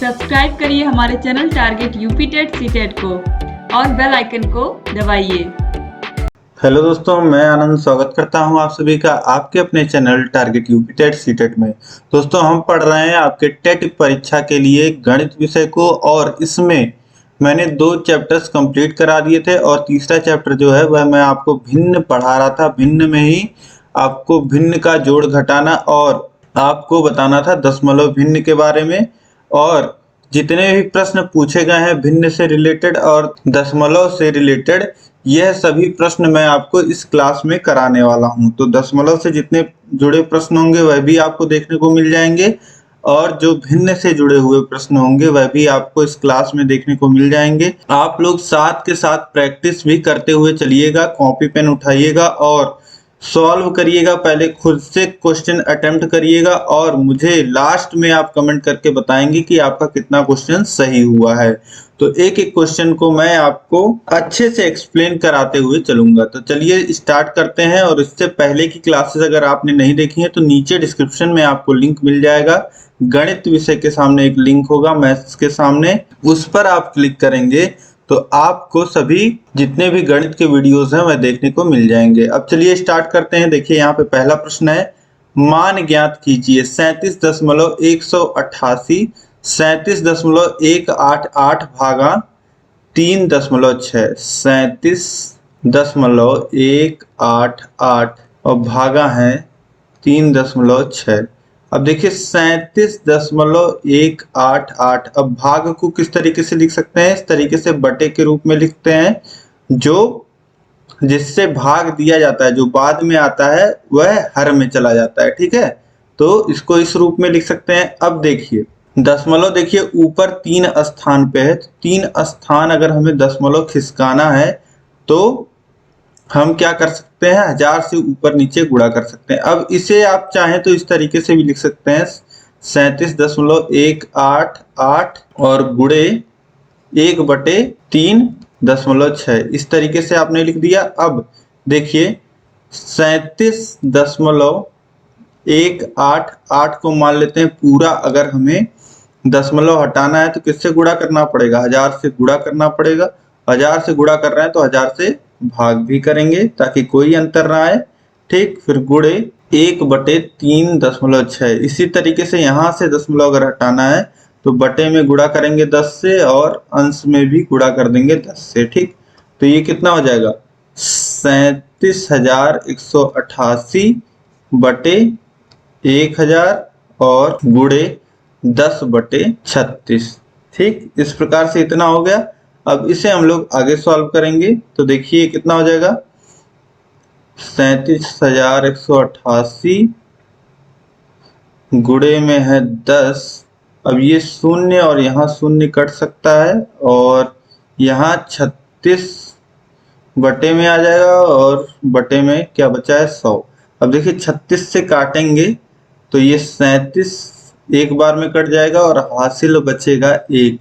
Subscribe करिए हमारे channel target UP TET CTET को और बेल आइकन को दबाइए। हेलो दोस्तों, मैं आनंद स्वागत करता हूं आप सभी का आपके अपने channel target UP TET CTET में। दोस्तों, हम पढ़ रहे हैं आपके टेट परीक्षा के लिए गणित विषय को, और इसमें मैंने 2 चैप्टर्स कंप्लीट करा दिए थे और तीसरा चैप्टर जो है वह मैं आपको भिन्न पढ़ा रहा था। भिन्न में ही आपको भिन्न का जोड़ घटाना और आपको बताना था दशमलव भिन्न के बारे में। और जितने भी प्रश्न पूछे गए हैं भिन्न से रिलेटेड और दशमलव से रिलेटेड, यह सभी प्रश्न मैं आपको इस क्लास में कराने वाला हूं। तो दशमलव से जितने जुड़े प्रश्न होंगे वह भी आपको देखने को मिल जाएंगे, और जो भिन्न से जुड़े हुए प्रश्न होंगे वह भी आपको इस क्लास में देखने को मिल जाएंगे। आप लोग साथ के साथ प्रैक्टिस भी करते हुए चलिएगा, कॉपी पेन उठाइएगा और सॉल्व करिएगा। पहले खुद से क्वेश्चन अटेम्प्ट करिएगा और मुझे लास्ट में आप कमेंट करके बताएंगे कि आपका कितना क्वेश्चन सही हुआ है। तो एक एक क्वेश्चन को मैं आपको अच्छे से एक्सप्लेन कराते हुए चलूंगा। तो चलिए स्टार्ट करते हैं। और इससे पहले की क्लासेस अगर आपने नहीं देखी है तो नीचे डिस्क्रिप्शन में आपको लिंक मिल जाएगा। गणित विषय के सामने एक लिंक होगा, मैथ्स के सामने, उस पर आप क्लिक करेंगे तो आपको सभी जितने भी गणित के वीडियोस हैं वह देखने को मिल जाएंगे। अब चलिए स्टार्ट करते हैं। देखिए यहाँ पे पहला प्रश्न है, मान ज्ञात कीजिए 37.188 37.188 भागा 3.6। 37.188 और भागा है 3.6। अब देखिए 37.188, अब भाग को किस तरीके से लिख सकते हैं? इस तरीके से बटे के रूप में लिखते हैं। जो जिससे भाग दिया जाता है, जो बाद में आता है वह हर में चला जाता है। ठीक है, तो इसको इस रूप में लिख सकते हैं। अब देखिए दशमलव, देखिए ऊपर 3 स्थान पे है, 3 स्थान अगर हमें दशमलव खिसकाना है तो हम क्या कर सकते हैं? 1000 से ऊपर नीचे गुणा कर सकते हैं। अब इसे आप चाहें तो इस तरीके से भी लिख सकते हैं, 37.188 और गुणे 1/3.6। इस तरीके से आपने लिख दिया। अब देखिए 37.188 को मान लेते हैं पूरा। अगर हमें दशमलव हटाना है तो किससे गुणा करना पड़ेगा? 1000 से गुणा करना पड़ेगा। 1000 से गुणा कर रहे हैं तो 1000 से भाग भी करेंगे ताकि कोई अंतर ना आए। ठीक, फिर गुणे 1/3.6। इसी तरीके से यहाँ से दशमलव अगर हटाना है तो बटे में गुणा करेंगे 10 से और अंश में भी गुणा कर देंगे 10 से। ठीक, तो ये कितना हो जाएगा? 37,188 बटे 1000 और गुणे 10/36। ठीक, इस प्रकार से इतना हो गया। अब इसे हम लोग आगे सॉल्व करेंगे तो देखिए कितना हो जाएगा? 37,188 गुणे में है 10। अब ये शून्य और यहाँ शून्य कट सकता है और यहाँ 36 बटे में आ जाएगा और बटे में क्या बचा है? 100। अब देखिए 36 से काटेंगे तो ये 37 एक बार में कट जाएगा और हासिल बचेगा 1।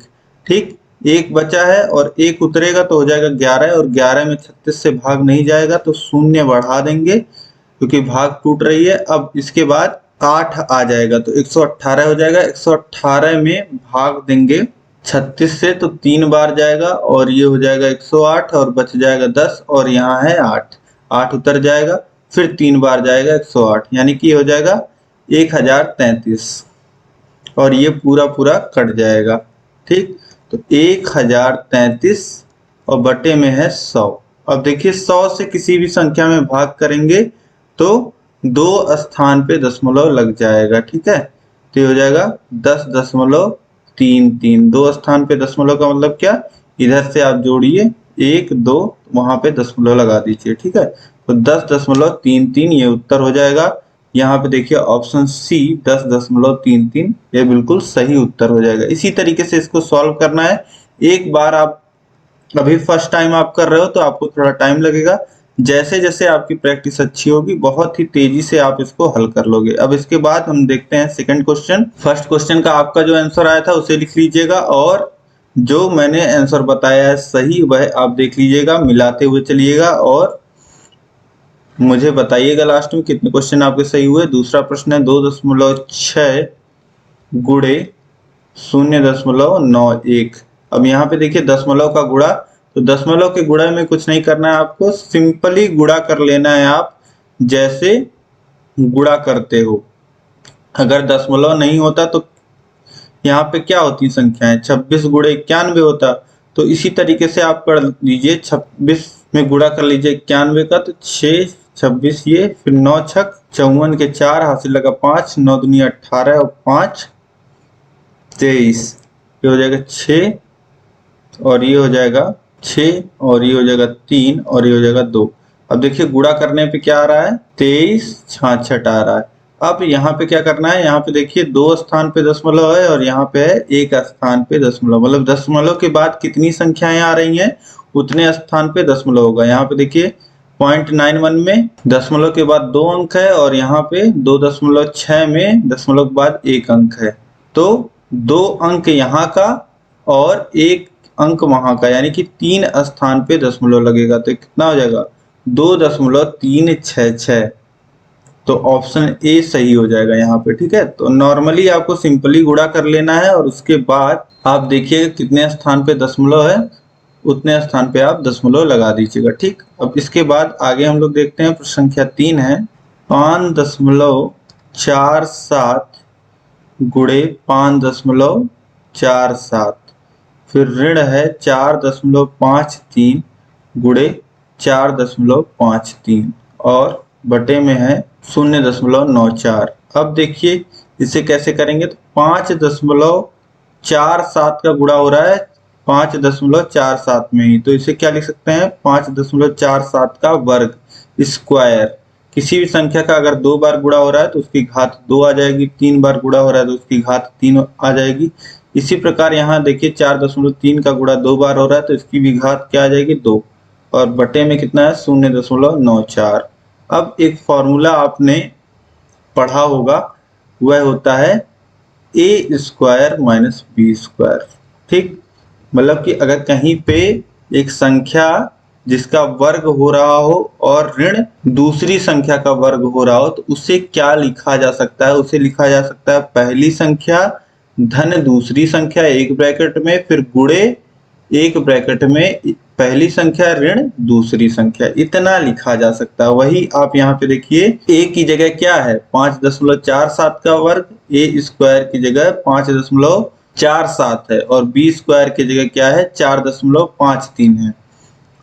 ठीक, 1 बचा है और 1 उतरेगा तो हो जाएगा 11, और 11 में 36 से भाग नहीं जाएगा तो शून्य बढ़ा देंगे क्योंकि भाग टूट रही है। अब इसके बाद 8 आ जाएगा तो 118 हो जाएगा। 118 में भाग देंगे 36 से तो 3 बार जाएगा और ये हो जाएगा 108 और बच जाएगा 10 और यहाँ है 8। 8 उतर जाएगा, फिर 3 बार जाएगा 108, यानी कि हो जाएगा 1033 और ये पूरा पूरा कट जाएगा। ठीक, तो 1033 और बटे में है 100। अब देखिए 100 से किसी भी संख्या में भाग करेंगे तो 2 स्थान पे दशमलव लग जाएगा। ठीक है, तो ये हो जाएगा 10.33। 2 स्थान पे दशमलव का मतलब क्या? इधर से आप जोड़िए 1 2, वहां पे दशमलव लगा दीजिए। ठीक है, तो 10.33 ये उत्तर हो जाएगा। यहाँ पे देखिए ऑप्शन सी 10.33 ये बिल्कुल सही उत्तर हो जाएगा। इसी तरीके से इसको सॉल्व करना है। एक बार आप अभी फर्स्ट टाइम आप कर रहे हो तो आपको थोड़ा टाइम लगेगा। जैसे जैसे आपकी प्रैक्टिस अच्छी होगी बहुत ही तेजी से आप इसको हल कर लोगे। अब इसके बाद हम देखते हैं सेकंड क्वेश्चन। फर्स्ट क्वेश्चन का आपका जो आंसर आया था उसे लिख लीजिएगा और जो मैंने आंसर बताया है सही वह आप देख लीजिएगा, मिलाते हुए चलिएगा और मुझे बताइएगा लास्ट में कितने क्वेश्चन आपके सही हुए। दूसरा प्रश्न है 2.6 गुणे 0.91। अब यहाँ पे देखिए दशमलव का गुणा, तो दशमलव के गुणा में कुछ नहीं करना है आपको, सिंपली गुणा कर लेना है आप जैसे गुणा करते हो। अगर दशमलव नहीं होता तो यहाँ पे क्या होती संख्याएं, 26 गुणे 91 होता। तो इसी तरीके से आप कर लीजिए, 26 में गुणा कर लीजिए 91 का, तो 6 26 ये, फिर 9 छक 54 के 4 हासिल लगा 5, 9 दूनी 18 और 5 23, ये हो जाएगा 6 और ये हो जाएगा 6 और ये हो जाएगा 3 और ये हो जाएगा 2। अब देखिए गुणा करने पे क्या आ रहा है, 23 66 आ रहा है। अब यहाँ पे क्या करना है, यहाँ पे देखिए 2 स्थान पे दशमलव है और यहाँ पे है 1 स्थान पे दशमलव, मतलब दशमलव के बाद कितनी संख्याएं आ रही हैं उतने स्थान पे दशमलव होगा। यहाँ पे देखिए 0.91 में दशमलव के बाद 2 अंक है और यहाँ पे 2.6 में दशमलव के बाद 1 अंक है। तो 2 अंक यहाँ का और 1 अंक वहां का, यानी कि 3 स्थान पे दशमलव लगेगा। तो कितना हो जाएगा, 2.366। तो ऑप्शन ए सही हो जाएगा यहाँ पे। ठीक है, तो नॉर्मली आपको सिंपली गुणा कर लेना है और उसके बाद आप देखिए कितने स्थान पे दशमलव है उतने स्थान पे आप दशमलव लगा दीजिएगा। ठीक, अब इसके बाद आगे हम लोग देखते हैं, प्रश्न संख्या 3 है 5.47 गुणे 5.47, फिर ऋण है 4.53 गुणे 4.53 और बटे में है 0.94। अब देखिए इसे कैसे करेंगे, तो 5.47 का गुणा हो रहा है 5.47 में ही, तो इसे क्या लिख सकते हैं, 5.47 का वर्ग स्क्वायर। किसी भी संख्या का अगर 2 बार गुणा हो रहा है तो उसकी घात 2 आ जाएगी, 3 बार गुणा हो रहा है तो उसकी घात 3 आ जाएगी। इसी प्रकार यहाँ देखिए 4.3 का गुणा 2 बार हो रहा है तो इसकी भी घात क्या आ जाएगी, 2, और बटे में कितना है 0.94। अब एक फॉर्मूला आपने पढ़ा होगा, वह होता है ए स्क्वायर माइनस बी स्क्वायर। ठीक, मतलब कि अगर कहीं पे एक संख्या जिसका वर्ग हो रहा हो और ऋण दूसरी संख्या का वर्ग हो रहा हो तो उसे क्या लिखा जा सकता है, उसे लिखा जा सकता है पहली संख्या धन दूसरी संख्या एक ब्रैकेट में, फिर गुणे एक ब्रैकेट में पहली संख्या ऋण दूसरी संख्या, इतना लिखा जा सकता है। वही आप यहाँ पे देखिए a की जगह क्या है 5.47 का वर्ग, ए स्क्वायर की जगह 5.47 है और बी स्क्वायर की जगह क्या है 4.53 है।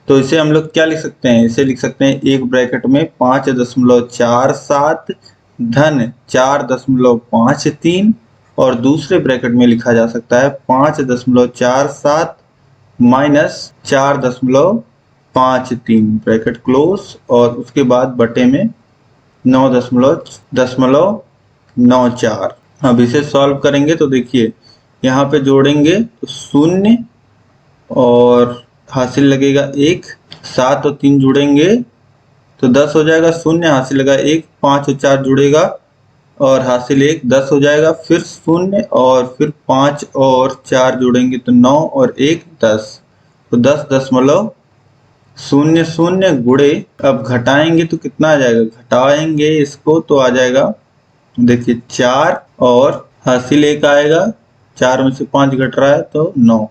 तो इसे हम लोग क्या लिख सकते हैं, इसे लिख सकते हैं एक ब्रैकेट में 5.47 धन 4.53 और दूसरे ब्रैकेट में लिखा जा सकता है 5.47 माइनस 4.53 ब्रैकेट क्लोज, और उसके बाद बटे में 9.94। अब इसे सॉल्व करेंगे तो देखिए यहाँ पे जोड़ेंगे तो 0 और हासिल लगेगा 1, 7 और 3 जुड़ेंगे तो 10 हो जाएगा, 0 हासिल लगा 1, 5 और 4 जुड़ेगा और हासिल 1, 10 हो जाएगा, फिर 0 और फिर 5 और 4 जोड़ेंगे तो 9 और 1 10, तो 10.00 गुणे, अब घटाएंगे तो कितना आ जाएगा, घटाएंगे इसको तो आ जाएगा देखिए 4 और हासिल 1 आएगा, 4 में से 5 घट रहा है तो 9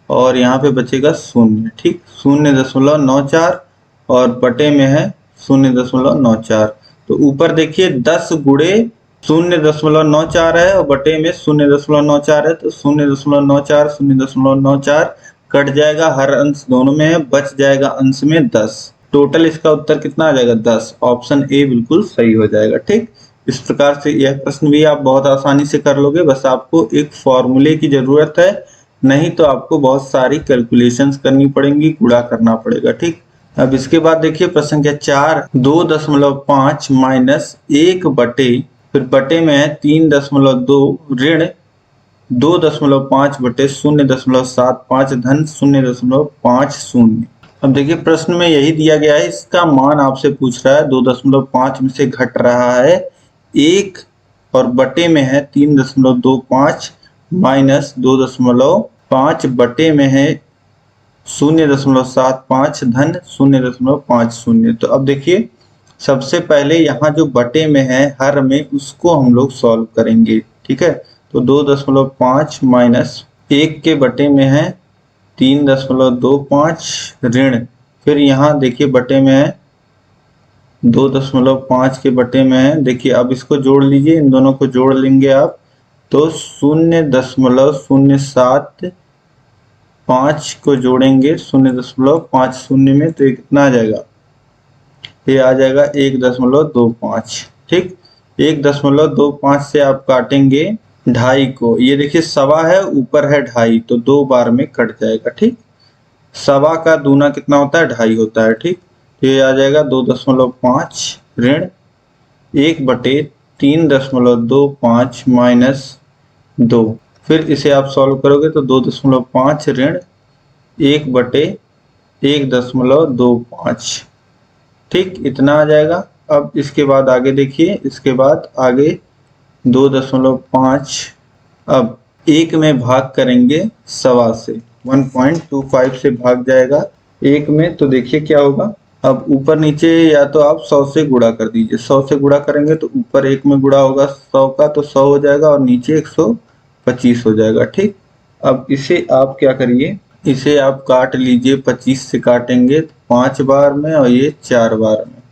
और यहाँ पे बचेगा 0। ठीक, 0.94 और बटे में है 0.94। तो ऊपर देखिए 10 गुणे 0.94 है और बटे में 0.94 है, तो 0.94 0.94 कट जाएगा, हर अंश दोनों में है, बच जाएगा अंश में 10। टोटल इसका उत्तर कितना आ जाएगा 10। ऑप्शन ए बिल्कुल सही हो जाएगा। ठीक, इस प्रकार से यह प्रश्न भी आप बहुत आसानी से कर लोगे, बस आपको एक फॉर्मूले की जरूरत है, नहीं तो आपको बहुत सारी कैलकुलेशंस करनी पड़ेंगी, गुणा करना पड़ेगा। ठीक, अब इसके बाद देखिए प्रश्न संख्या 4 2.5 माइनस 1 बटे, फिर बटे में है 3.2 ऋण 2.5 बटे 0.75 धन 0.50। अब देखिए प्रश्न में यही दिया गया है, इसका मान आपसे पूछ रहा है 2.5 में से घट रहा है 1 और बटे में है 3.25 माइनस 2.5 बटे में है 0.75 धन 0.50। तो अब देखिए सबसे पहले यहाँ जो बटे में है हर में, उसको हम लोग सॉल्व करेंगे। ठीक है, तो 2.5 माइनस 1 के बटे में है 3.25 ऋण, फिर यहाँ देखिए बटे में है 2.5 के बटे में है। देखिए अब इसको जोड़ लीजिए, इन दोनों को जोड़ लेंगे आप तो 0.5 को जोड़ेंगे 0.50 में तो ये कितना आ जाएगा, ये आ जाएगा 1.25। ठीक, 1.25 से आप काटेंगे 2.5 को, ये देखिए सवा है ऊपर है 2.5 तो 2 बार में कट जाएगा। ठीक, सवा का दूना कितना होता है, 2.5 होता है। ठीक, ये आ जाएगा 2.5 ऋण 1/3.25 माइनस 2, फिर इसे आप सॉल्व करोगे तो 2.5 ऋण 1/1.25। ठीक, इतना आ जाएगा। अब इसके बाद आगे देखिए, इसके बाद आगे 2.5 अब 1 में भाग करेंगे सवा से, 1.25 से भाग जाएगा 1 में, तो देखिए क्या होगा। अब ऊपर नीचे या तो आप 100 से गुणा कर दीजिए, 100 से गुणा करेंगे तो ऊपर 1 में गुणा होगा 100 का तो 100 हो जाएगा और नीचे 125 हो जाएगा। ठीक, अब इसे आप क्या करिए, इसे आप काट लीजिए, 25 से काटेंगे 5 बार में और ये 4 बार में।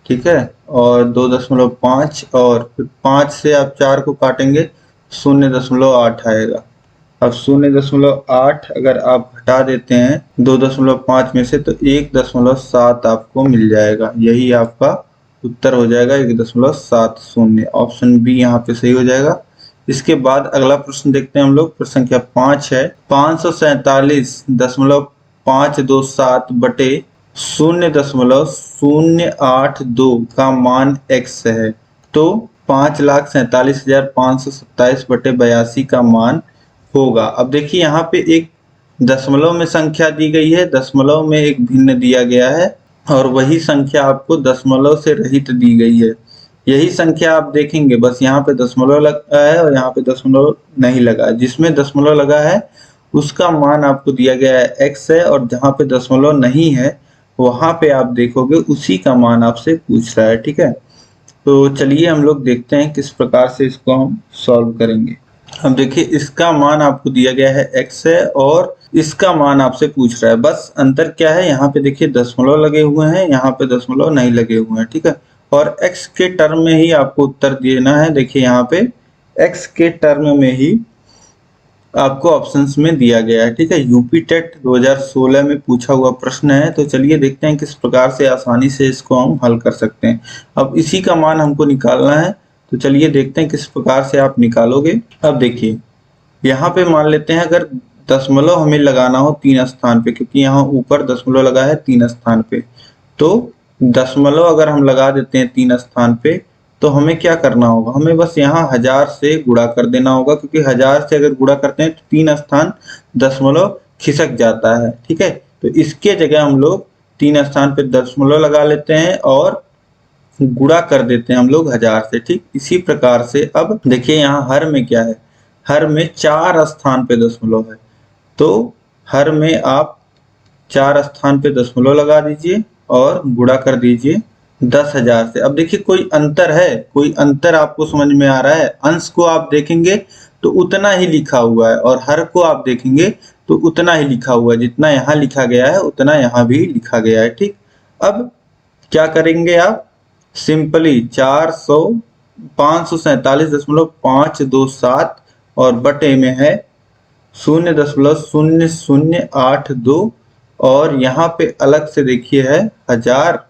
ठीक है, और 2.5 और 5 से आप 4 को काटेंगे 0.8 आएगा। अब 0.8 अगर आप घटा देते हैं 2.5 में से तो 1.7 आपको मिल जाएगा, यही आपका उत्तर हो जाएगा 1.70। ऑप्शन बी यहाँ पे सही हो जाएगा। इसके बाद अगला प्रश्न देखते हैं हम लोग, प्रश्न संख्या 5 है 547.527 बटे 0.082 का मान x है, तो 5,47,527 बटे 82 का मान होगा। अब देखिए यहाँ पे एक दशमलव में संख्या दी गई है, दशमलव में एक भिन्न दिया गया है और वही संख्या आपको दशमलव से रहित दी गई है। यही संख्या आप देखेंगे, बस यहाँ पे दशमलव लगा है और यहाँ पे दशमलव नहीं लगा है। जिसमें दशमलव लगा है उसका मान आपको दिया गया है x है, और जहाँ पे दशमलव नहीं है वहां पे आप देखोगे उसी का मान आपसे पूछ रहा है। ठीक है, तो चलिए हम लोग देखते हैं किस प्रकार से इसको हम सॉल्व करेंगे। अब देखिए इसका मान आपको दिया गया है x है और इसका मान आपसे पूछ रहा है, बस अंतर क्या है, यहाँ पे देखिए दशमलव लगे हुए हैं, यहाँ पे दशमलव नहीं लगे हुए हैं। ठीक है, और x के टर्म में ही आपको उत्तर देना है। देखिए यहाँ पे x के टर्म में ही आपको ऑप्शंस में दिया गया है। ठीक है, यूपी टेट 2016 में पूछा हुआ प्रश्न है, तो चलिए देखते हैं किस प्रकार से आसानी से इसको हम हल कर सकते हैं। अब इसी का मान हमको निकालना है, तो चलिए देखते हैं किस प्रकार से आप निकालोगे। अब देखिए यहाँ पे मान लेते हैं अगर दशमलव हमें लगाना हो 3 स्थान पे, क्योंकि यहाँ ऊपर दशमलव लगा है 3 स्थान पे, तो दशमलव अगर हम लगा देते हैं 3 स्थान पे तो हमें क्या करना होगा, हमें बस यहाँ 1000 से गुणा कर देना होगा, क्योंकि 1000 से अगर गुणा करते हैं तो 3 स्थान दशमलव खिसक जाता है। ठीक है, तो इसके जगह हम लोग 3 स्थान पे दशमलव लगा लेते हैं और गुणा कर देते हैं हम लोग 1000 से। ठीक, इसी प्रकार से अब देखिए यहाँ हर में क्या है, हर में 4 स्थान पे दशमलव है, तो हर में आप 4 स्थान पे दशमलव लगा दीजिए और गुणा कर दीजिए 10,000 से। अब देखिए कोई अंतर है, कोई अंतर आपको समझ में आ रहा है, अंश को आप देखेंगे तो उतना ही लिखा हुआ है और हर को आप देखेंगे तो उतना ही लिखा हुआ है, जितना यहाँ लिखा गया है उतना यहाँ भी लिखा गया है। ठीक, अब क्या करेंगे आप, सिंपली 547.527 और बटे में है 0.0082 और यहाँ पे अलग से देखिए है 1000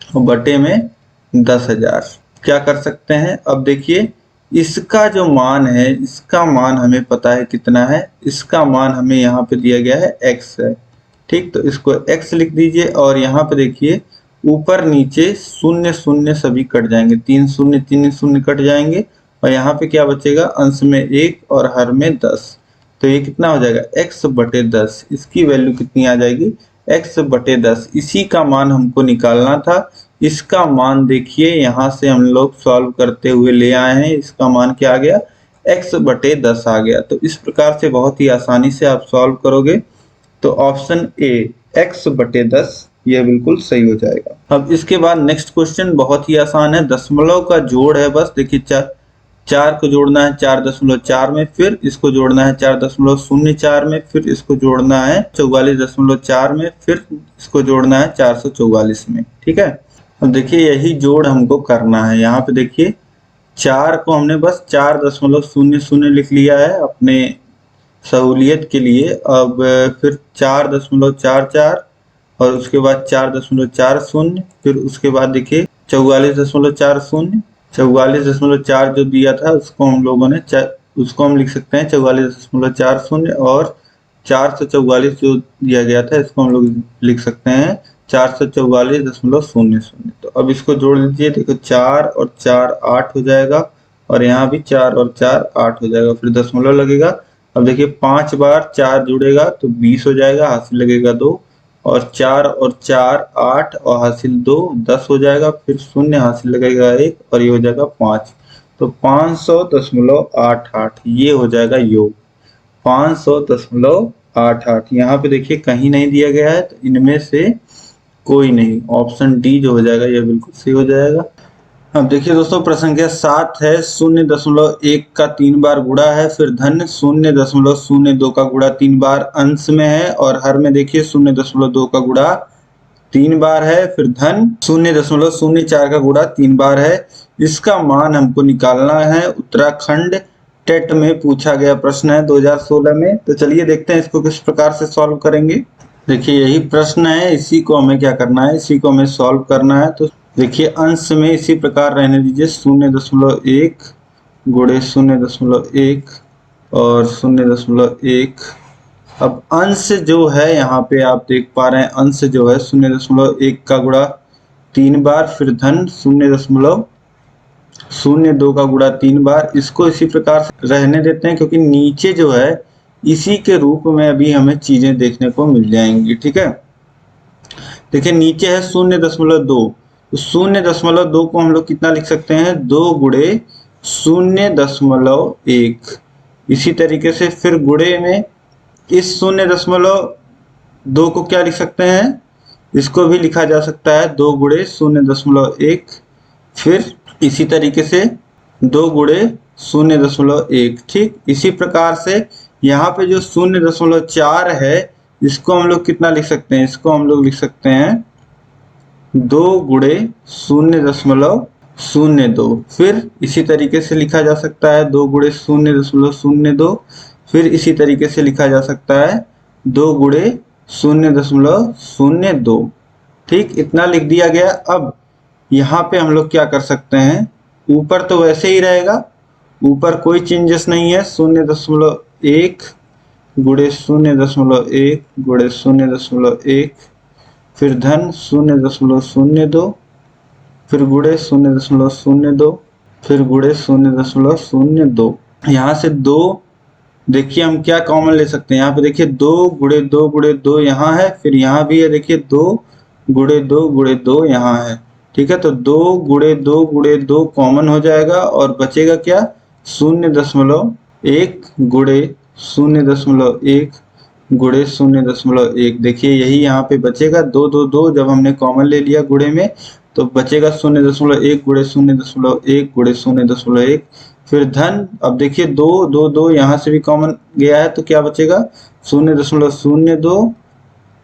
और बटे में 10,000। क्या कर सकते हैं, अब देखिए इसका जो मान है, इसका मान हमें पता है कितना है, इसका मान हमें यहाँ पे दिया गया है x है। ठीक, तो इसको x लिख दीजिए और यहाँ पे देखिए ऊपर नीचे 0 0 सभी कट जाएंगे, 3 0 3 0 कट जाएंगे और यहाँ पे क्या बचेगा, अंश में 1 और हर में 10, तो ये कितना हो जाएगा x बटे 10। इसकी वैल्यू कितनी आ जाएगी, x बटे 10। इसी का मान हमको निकालना था। इसका मान देखिए यहाँ से हम लोग सॉल्व करते हुए ले आए हैं, इसका मान क्या आ गया, x बटे 10 आ गया। तो इस प्रकार से बहुत ही आसानी से आप सॉल्व करोगे, तो ऑप्शन ए x बटे 10 ये बिल्कुल सही हो जाएगा। अब इसके बाद नेक्स्ट क्वेश्चन बहुत ही आसान है, दशमलव का जोड़ है, बस देखिए 4 को जोड़ना है 4.4 में, फिर इसको जोड़ना है 4.04 में, फिर इसको जोड़ना है 44.4 में, फिर इसको जोड़ना है 444 में। ठीक है, अब देखिए यही जोड़ हमको करना है। यहाँ पे देखिए 4 को हमने बस 4.00 लिख लिया है अपने सहूलियत के लिए। अब फिर 4.44 और उसके बाद 4.40, फिर उसके बाद देखिए 44.40, 44.4 जो दिया था उसको हम लोगों ने उसको हम लिख सकते हैं 44.40, और 444 जो दिया गया था इसको हम लोग लिख सकते हैं 444.00। तो अब इसको जोड़ लीजिए, देखो 4 और 4 8 हो जाएगा, और यहाँ भी 4 और 4 8 हो जाएगा, फिर दशमलव लगेगा। अब देखिए 5 बार 4 जुड़ेगा तो 20 हो जाएगा, हासिल लगेगा 2, और 4 और 4 8 और हासिल 2 10 हो जाएगा, फिर शून्य हासिल लगेगा 1 और ये हो जाएगा 5। तो 500.88 ये हो जाएगा योग, 500.88। यहाँ पे देखिए कहीं नहीं दिया गया है, तो इनमें से कोई नहीं, ऑप्शन डी जो हो जाएगा ये बिल्कुल सही हो जाएगा। अब देखिए दोस्तों प्रश्न संख्या 7 है, 0.1 का 3 बार गुणा है, फिर धन 0.02 का गुणा 3 बार अंश में है, और हर में देखिए 0.2 का गुणा 3 बार है, फिर धन 0.04 का गुणा 3 बार है। इसका मान हमको निकालना है। उत्तराखंड टेट में पूछा गया प्रश्न है 2016 में। तो चलिए देखते हैं इसको किस प्रकार से सॉल्व करेंगे। देखिए यही प्रश्न है, इसी को हमें क्या करना है, इसी को हमें सॉल्व करना है। तो देखिए अंश में इसी प्रकार रहने दीजिए, 0.1 गुणे 0.1 और 0.1। अब अंश जो है यहाँ पे आप देख पा रहे हैं, अंश जो है 0.1 का गुणा 3 बार, फिर धन 0.02 का गुणा 3 बार। इसको इसी प्रकार से रहने देते हैं, क्योंकि नीचे जो है इसी के रूप में अभी हमें चीजें देखने को मिल जाएंगी। ठीक है, देखिए नीचे है 0.2, तो 0.2 को हम लोग कितना लिख सकते हैं, 2 गुणे 0.1। इसी तरीके से फिर गुणे में इस 0.2 को क्या लिख सकते हैं, इसको भी लिखा जा सकता है 2 गुणे 0.1। फिर इसी तरीके से 2 गुणे 0.1। ठीक इसी प्रकार से यहाँ पे जो 0.4 है इसको हम लोग कितना लिख सकते हैं, इसको हम लोग लिख सकते हैं 2 गुणे 0.02। फिर इसी तरीके से लिखा जा सकता है 2 गुणे 0.02। फिर इसी तरीके से लिखा जा सकता है 2 गुणे 0.02। ठीक, इतना लिख दिया गया। अब यहाँ पे हम लोग क्या कर सकते हैं, ऊपर तो वैसे ही रहेगा, ऊपर कोई चेंजेस नहीं है। 0.1 गुणे 0.1 गुणे 0.1, फिर धन 0.02, फिर गुणे 0.02, फिर गुणे 0.02। यहाँ से 2 देखिए हम क्या कॉमन ले सकते हैं, यहाँ पे देखिए 2 गुणे 2 गुणे 2 यहाँ है, फिर यहाँ भी है देखिए 2 गुणे 2 गुणे 2 यहाँ है। ठीक है, तो 2 गुणे 2 गुणे 2 कॉमन हो जाएगा, और बचेगा क्या, 0.1 गुणे 0.1 गुणे 0.1। देखिए यही यहाँ पे बचेगा, 2 2 2 जब हमने कॉमन ले लिया गुणे में, तो बचेगा 0.1 गुणे 0.1 गुणे 0.1। फिर धन, अब देखिए 2 2 2 यहाँ से भी कॉमन गया है, तो क्या बचेगा 0.02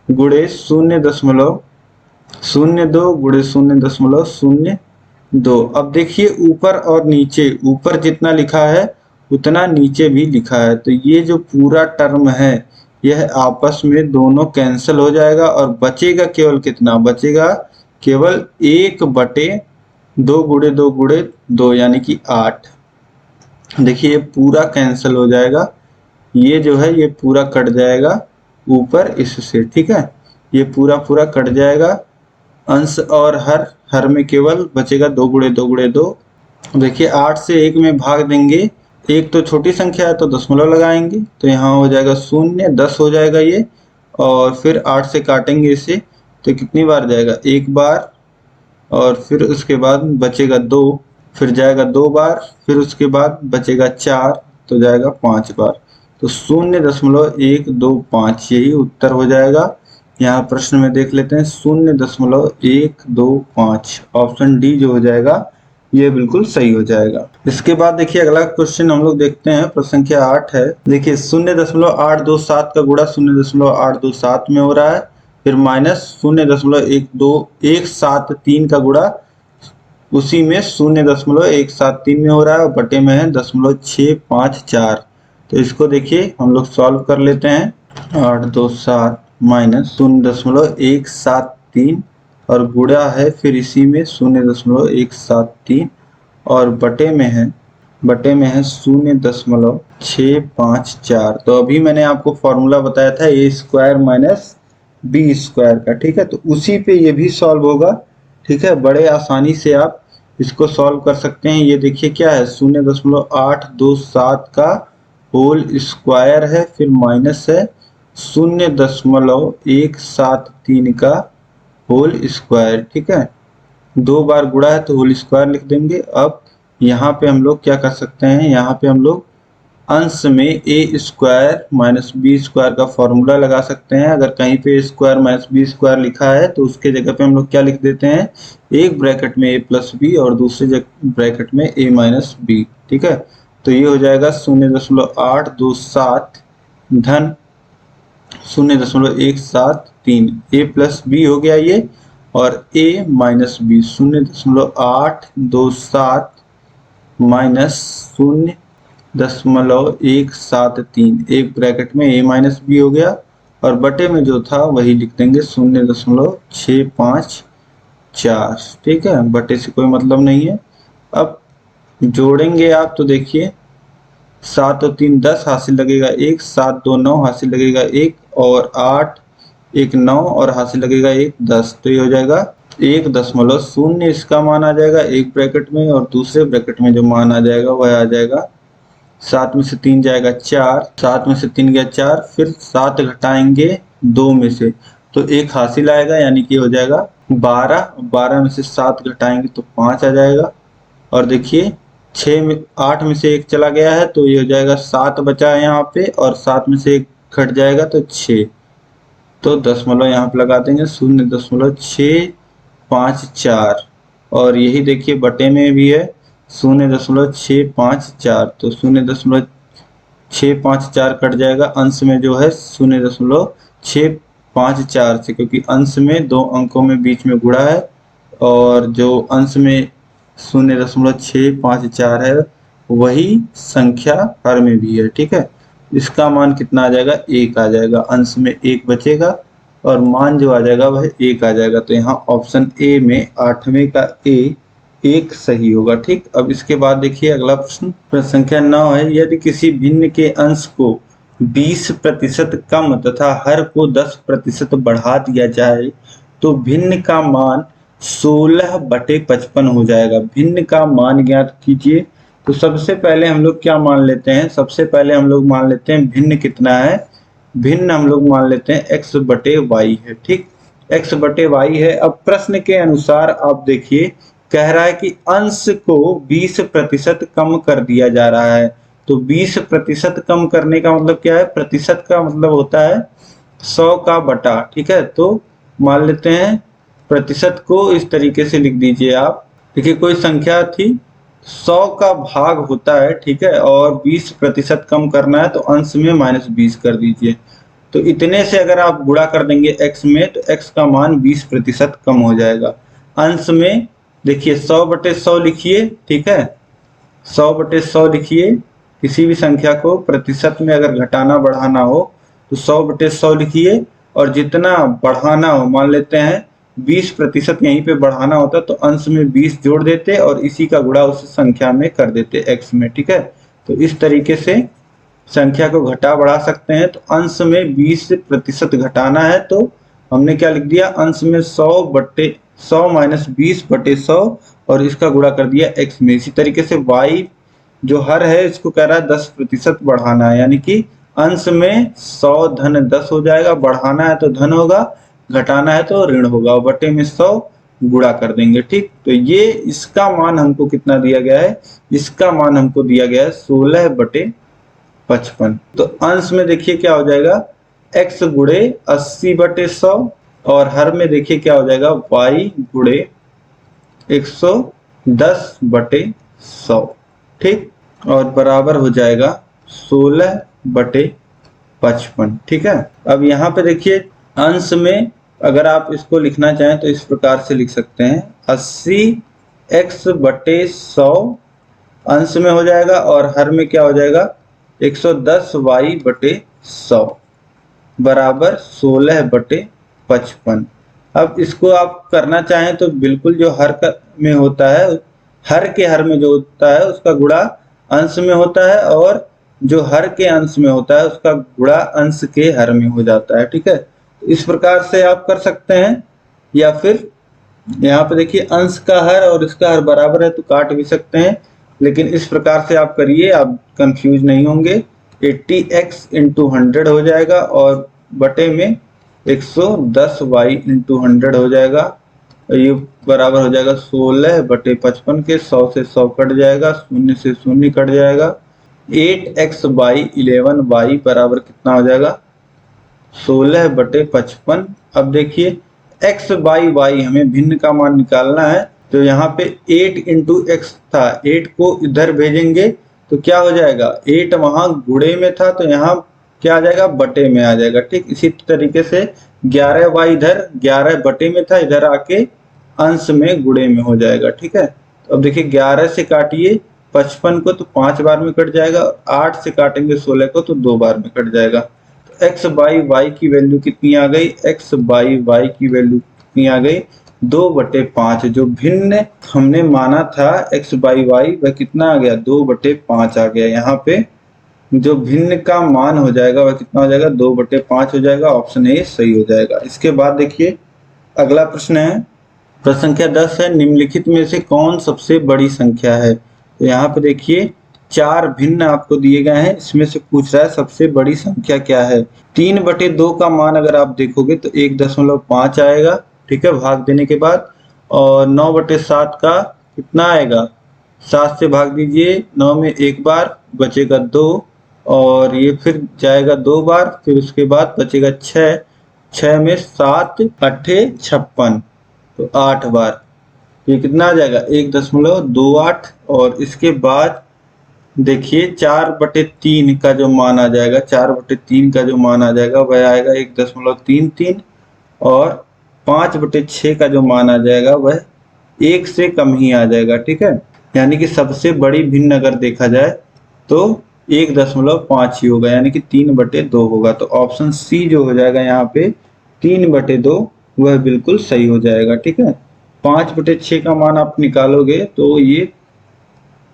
गुणे 0.02 गुणे 0.02। अब देखिए ऊपर और नीचे, ऊपर जितना लिखा है उतना नीचे भी लिखा है, तो ये जो पूरा टर्म है यह आपस में दोनों कैंसिल हो जाएगा, और बचेगा केवल कितना, बचेगा केवल 1/2 गुणे 2 गुणे 2 यानी कि 8। देखिए ये पूरा कैंसिल हो जाएगा, ये जो है ये पूरा कट जाएगा ऊपर इससे। ठीक है, ये पूरा पूरा कट जाएगा, अंश और हर में केवल बचेगा 2 गुणे 2 गुणे 2। देखिए 8 से 1 में भाग देंगे, एक तो छोटी संख्या है तो दशमलव लगाएंगे, तो यहाँ हो जाएगा 0, 10 हो जाएगा ये, और फिर 8 से काटेंगे इसे, तो कितनी बार जाएगा, 1 बार, और फिर उसके बाद बचेगा 2, फिर जाएगा 2 बार, फिर उसके बाद बचेगा 4, तो जाएगा 5 बार। तो 0.125 यही उत्तर हो जाएगा। यहाँ प्रश्न में देख लेते हैं 0.125, ऑप्शन डी जो हो जाएगा ये बिल्कुल सही हो जाएगा। इसके बाद देखिए अगला क्वेश्चन हम लोग देखते हैं, प्रश्न संख्या 8 है। देखिए 0.827 का गुणा 0.827 में हो रहा है, फिर माइनस 0.12173 का गुणा उसी में 0.173 में हो रहा है और बटे में है 0.654। तो इसको देखिए हम लोग सॉल्व कर लेते हैं। 827 माइनस 0.173 और गुणा है फिर इसी में 0.173 और बटे में है 0.654। तो अभी मैंने आपको फॉर्मूला बताया था ए स्क्वायर माइनस बी स्क्वायर का, ठीक है। तो उसी पे ये भी सॉल्व होगा, ठीक है। बड़े आसानी से आप इसको सॉल्व कर सकते हैं। ये देखिए क्या है, 0.827 का होल स्क्वायर है, फिर माइनस है 0.173 का होल स्क्वायर, ठीक है। दो बार गुणा है तो होल स्क्वायर लिख देंगे। अब यहाँ पे हम लोग क्या कर सकते हैं, यहाँ पे हम लोग अंश में ए स्क्वायर माइनस बी स्क्वायर का फॉर्मूला लगा सकते हैं। अगर कहीं पे स्क्वायर माइनस बी स्क्वायर लिखा है तो उसके जगह पे हम लोग क्या लिख देते हैं, एक ब्रैकेट में ए प्लस बी और दूसरे ब्रैकेट में ए माइनस बी, ठीक है। तो ये हो जाएगा 0.827 धन 0.173 ए प्लस बी हो गया ये, और ए माइनस बी 0.827 माइनस 0.173, एक ब्रैकेट में ए माइनस बी हो गया और बटे में जो था वही लिख देंगे 0.654, ठीक है। बटे से कोई मतलब नहीं है। अब जोड़ेंगे आप तो देखिए 7 और 3 10 हासिल लगेगा 1, 7 2 9 हासिल लगेगा 1 और 8 1 9 और हासिल लगेगा 1 10। तो ये हो जाएगा 1.0, इसका मान आ जाएगा एक ब्रैकेट में और दूसरे ब्रैकेट में जो मान आ जाएगा वह आ जाएगा 7 में से 3 जाएगा 4, 7 में से 3 गया 4, फिर 7 घटाएंगे 2 में से तो 1 हासिल आएगा, यानी कि हो जाएगा 12। 12 में से 7 घटाएंगे तो 5 आ जाएगा और देखिए 8 में से 1 चला गया है तो ये हो जाएगा 7 बचा है यहाँ पे और 7 में से 1 घट जाएगा तो 6। तो दशमलव यहाँ पे लगा देंगे 0.654 और यही देखिए बटे में भी है 0.654, तो 0.654 कट जाएगा अंश में जो है 0.654 से, क्योंकि अंश में दो अंकों में बीच में गुणा है और जो अंश में 0.654 है वही संख्या हर में भी है, ठीक है। इसका मान कितना आ जाएगा, 1 आ जाएगा, अंश में 1 बचेगा और मान जो आ जाएगा वह 1 आ जाएगा। तो यहाँ ऑप्शन ए में 8वें का ए 1 सही होगा, ठीक। अब इसके बाद देखिए अगला प्रश्न, प्रश्न संख्या 9 है। यदि किसी भिन्न के अंश को 20% कम तथा हर को 10% बढ़ा दिया जाए तो भिन्न का मान 16/55 हो जाएगा। भिन्न का मान ज्ञात कीजिए। तो सबसे पहले हम लोग क्या मान लेते हैं, सबसे पहले हम लोग मान लेते हैं भिन्न कितना है, भिन्न हम लोग मान लेते हैं x/y है, ठीक। x/y है। अब प्रश्न के अनुसार आप देखिए कह रहा है कि अंश को 20% कम कर दिया जा रहा है। तो 20% कम करने का मतलब क्या है, प्रतिशत का मतलब होता है 100 का बटा, ठीक है। तो मान लेते हैं प्रतिशत को इस तरीके से लिख दीजिए आप। देखिए कोई संख्या थी 100 का भाग होता है, ठीक है, और 20% कम करना है तो अंश में -20 कर दीजिए। तो इतने से अगर आप गुणा कर देंगे x में तो x का मान 20% कम हो जाएगा। अंश में देखिए 100/100 लिखिए, ठीक है, 100/100 लिखिए। किसी भी संख्या को प्रतिशत में अगर घटाना बढ़ाना हो तो 100/100 लिखिए और जितना बढ़ाना हो, मान लेते हैं 20% यहीं पे बढ़ाना होता तो अंश में 20 जोड़ देते और इसी का गुणा उस संख्या में कर देते x में, ठीक है। तो इस तरीके से संख्या को घटा बढ़ा सकते हैं। तो अंश में 20% घटाना है तो हमने क्या लिख दिया, अंश में 100 माइनस 20/100 और इसका गुणा कर दिया x में। इसी तरीके से y जो हर है इसको कह रहा है 10% बढ़ाना है, यानी कि अंश में 100 धन 10 हो जाएगा, बढ़ाना है तो धन होगा, घटाना है तो ऋण होगा, बटे में 100 गुणा कर देंगे, ठीक। तो ये इसका मान हमको कितना दिया गया है, इसका मान हमको दिया गया है 16/55। तो अंश में देखिए क्या हो जाएगा, x गुणे 80/100 और हर में देखिए क्या हो जाएगा y गुणे 100 10/100, ठीक, और बराबर हो जाएगा 16/55, ठीक है। अब यहाँ पे देखिए अंश में अगर आप इसको लिखना चाहें तो इस प्रकार से लिख सकते हैं 80x/100 अंश में हो जाएगा और हर में क्या हो जाएगा 110y/100 बराबर 16/55। अब इसको आप करना चाहें तो बिल्कुल जो में होता है, हर के हर में जो होता है उसका गुणा अंश में होता है और जो हर के अंश में होता है उसका गुणा अंश के हर में हो जाता है, ठीक है। इस प्रकार से आप कर सकते हैं, या फिर यहाँ पे देखिए अंश का हर और इसका हर बराबर है तो काट भी सकते हैं, लेकिन इस प्रकार से आप करिए, आप कंफ्यूज नहीं होंगे। 80x × 100 हो जाएगा और बटे में 110y × 100 हो जाएगा, ये बराबर हो जाएगा 16/55 के। 100 से 100 कट जाएगा, 0 से 0 कट जाएगा। 8x/11y बराबर कितना हो जाएगा 16/55। अब देखिए x/y हमें भिन्न का मान निकालना है, तो यहाँ पे 8 × x था, 8 को इधर भेजेंगे तो क्या हो जाएगा 8 वहां गुणे में था तो यहाँ क्या आ जाएगा बटे में आ जाएगा, ठीक। इसी तरीके से 11y इधर 11 बटे में था, इधर आके अंश में गुणे में हो जाएगा, ठीक है। तो अब देखिए 11 से काटिए 55 को तो 5 बार में कट जाएगा, 8 से काटेंगे 16 को तो 2 बार में कट जाएगा। तो x/y की वैल्यू कितनी आ गई, x/y की वैल्यू कितनी आ गई 2/5। जो भिन्न हमने माना था x/y वह कितना आ गया 2/5 आ गया। यहाँ पे जो भिन्न का मान हो जाएगा वह कितना हो जाएगा 2/5 हो जाएगा। ऑप्शन ए सही हो जाएगा। इसके बाद देखिए अगला प्रश्न है, प्रश्न संख्या 10 है, निम्नलिखित में से कौन सबसे बड़ी संख्या है। तो यहाँ पे देखिए 4 भिन्न आपको दिए गए हैं, इसमें से पूछ रहा है सबसे बड़ी संख्या क्या है। 3/2 का मान अगर आप देखोगे तो 1.5 आएगा, ठीक है, भाग देने के बाद। और 9/7 का कितना आएगा, 7 से भाग दीजिए, 9 में 1 बार बचेगा 2 और ये फिर जाएगा 2 बार, फिर उसके बाद बचेगा 6, 6 में 7 8 56 तो 8 बार, ये कितना आ जाएगा 1.28। और इसके बाद देखिए 4/3 का जो मान आ जाएगा, 4/3 का जो मान आ जाएगा वह आएगा 1.33 और 5/6 का जो मान आ जाएगा वह 1 से कम ही आ जाएगा, ठीक है। यानी कि सबसे बड़ी भिन्न अगर देखा जाए तो 1.5 ही होगा, यानी कि 3/2 होगा। तो ऑप्शन सी जो हो जाएगा यहाँ पे 3/2 वह बिल्कुल सही हो जाएगा, ठीक है। 5/6 का मान आप निकालोगे तो ये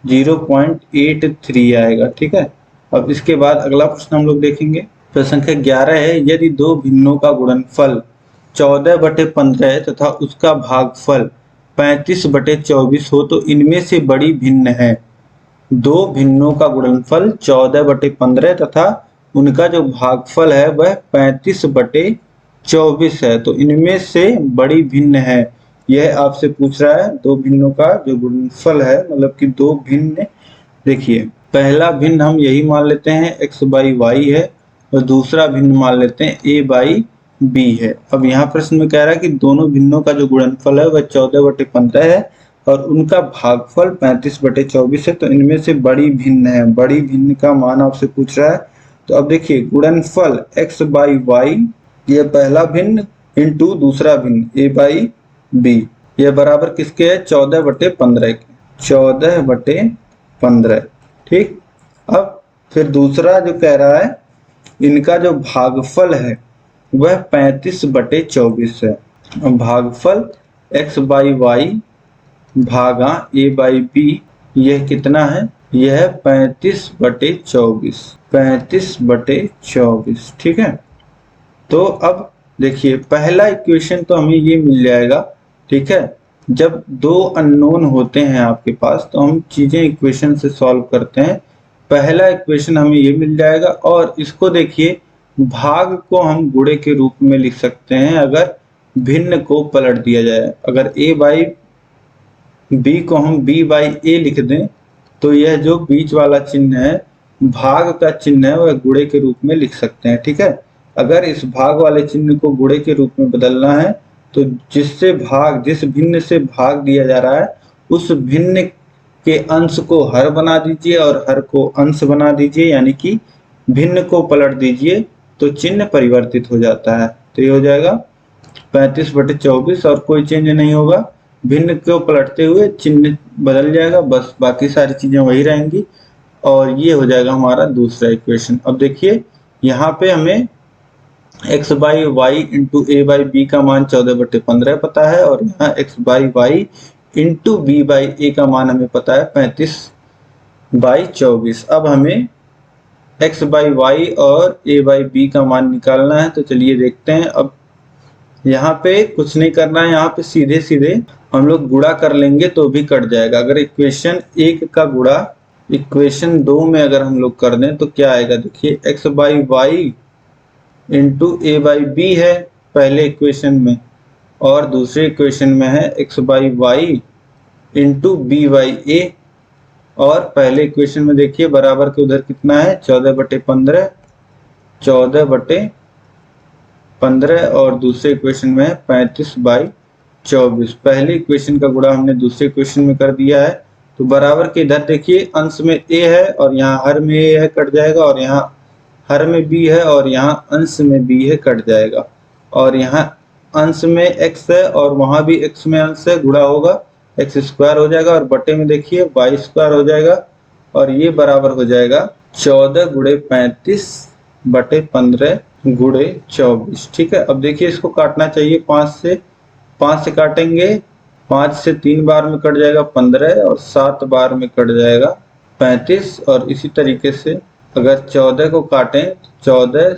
0.83 आएगा, ठीक है। अब इसके बाद अगला प्रश्न हम लोग देखेंगे, प्रश्न संख्या 11 है, यदि दो भिन्नों का गुणनफल 14/15 तथा उसका भागफल 35/24 हो तो इनमें से बड़ी भिन्न है। दो भिन्नों का गुणनफल 14/15 तथा उनका जो भागफल है वह 35/24 है, तो इनमें से बड़ी भिन्न है। यह आपसे पूछ रहा है दो भिन्नों का जो गुणनफल है, मतलब कि दो भिन्न। देखिए पहला भिन्न हम यही मान लेते हैं x/y है और दूसरा भिन्न मान लेते हैं a/b है। अब यहाँ प्रश्न में कह रहा है कि दोनों भिन्नों का जो गुणनफल है वह 14/15 है और उनका भागफल 35/24 है, तो इनमें से बड़ी भिन्न है। बड़ी भिन्न का मान आपसे पूछ रहा है, तो अब देखिए गुणनफल x/y यह पहला भिन्न इंटू दूसरा भिन्न a/b, यह बराबर किसके है 14/15 के, 14/15, ठीक। अब फिर दूसरा जो कह रहा है इनका जो भागफल है वह 35/24 है। भागफल x/y भागा a/b यह कितना है, यह 35/24, 35/24, ठीक है। तो अब देखिए पहला इक्वेशन तो हमें ये मिल जाएगा, ठीक है। जब दो अननोन होते हैं आपके पास तो हम चीजें इक्वेशन से सॉल्व करते हैं। पहला इक्वेशन हमें ये मिल जाएगा और इसको देखिए भाग को हम गुणे के रूप में लिख सकते हैं अगर भिन्न को पलट दिया जाए। अगर a/b को हम b/a लिख दें तो यह जो बीच वाला चिन्ह है भाग का चिन्ह है वह गुणे के रूप में लिख सकते हैं, ठीक है। अगर इस भाग वाले चिन्ह को गुणे के रूप में बदलना है तो जिस भिन्न से भाग दिया जा रहा है उस भिन्न के अंश को हर बना दीजिए और हर को अंश बना दीजिए, यानी कि भिन्न को पलट दीजिए तो चिन्ह परिवर्तित हो जाता है। तो ये हो जाएगा 35/24 और कोई चेंज नहीं होगा, भिन्न को पलटते हुए चिन्ह बदल जाएगा, बस बाकी सारी चीजें वही रहेंगी और ये हो जाएगा हमारा दूसरा इक्वेशन। अब देखिए यहाँ पे हमें x by y into a by b का मान 14/15 पता है और यहाँ x by y into b by a का मान हमें पता है 35/24। अब हमें x बाई वाई और a बाई बी का मान निकालना है, तो चलिए देखते हैं। अब यहाँ पे कुछ नहीं करना है, यहाँ पे सीधे सीधे हम लोग गुणा कर लेंगे तो भी कट जाएगा। अगर इक्वेशन 1 का गुणा इक्वेशन 2 में अगर हम लोग कर दें तो क्या आएगा, देखिए x by y into a by b है पहले इक्वेशन में और दूसरे इक्वेशन में है x by y into b by a, और पहले इक्वेशन में देखिए बराबर के उधर कितना है 14/15 14/15 और दूसरे इक्वेशन में है 35/24। पहले इक्वेशन का गुणा हमने दूसरे इक्वेशन में कर दिया है, तो बराबर के इधर देखिए अंश में a है और यहाँ हर में a है, कट जाएगा, और यहाँ हर में b है और यहाँ अंश में b है, कट जाएगा, और यहाँ अंश में x है और वहां भी x में अंश है, गुणा होगा x स्क्वायर हो जाएगा और बटे में देखिए y स्क्वायर हो जाएगा और ये बराबर हो जाएगा 14/35/15 × 24। ठीक है, अब देखिए इसको काटना चाहिए 5 से काटेंगे, 5 से 3 बार में कट जाएगा 15 और 7 बार में कट जाएगा 35, और इसी तरीके से अगर 14 को काटें 14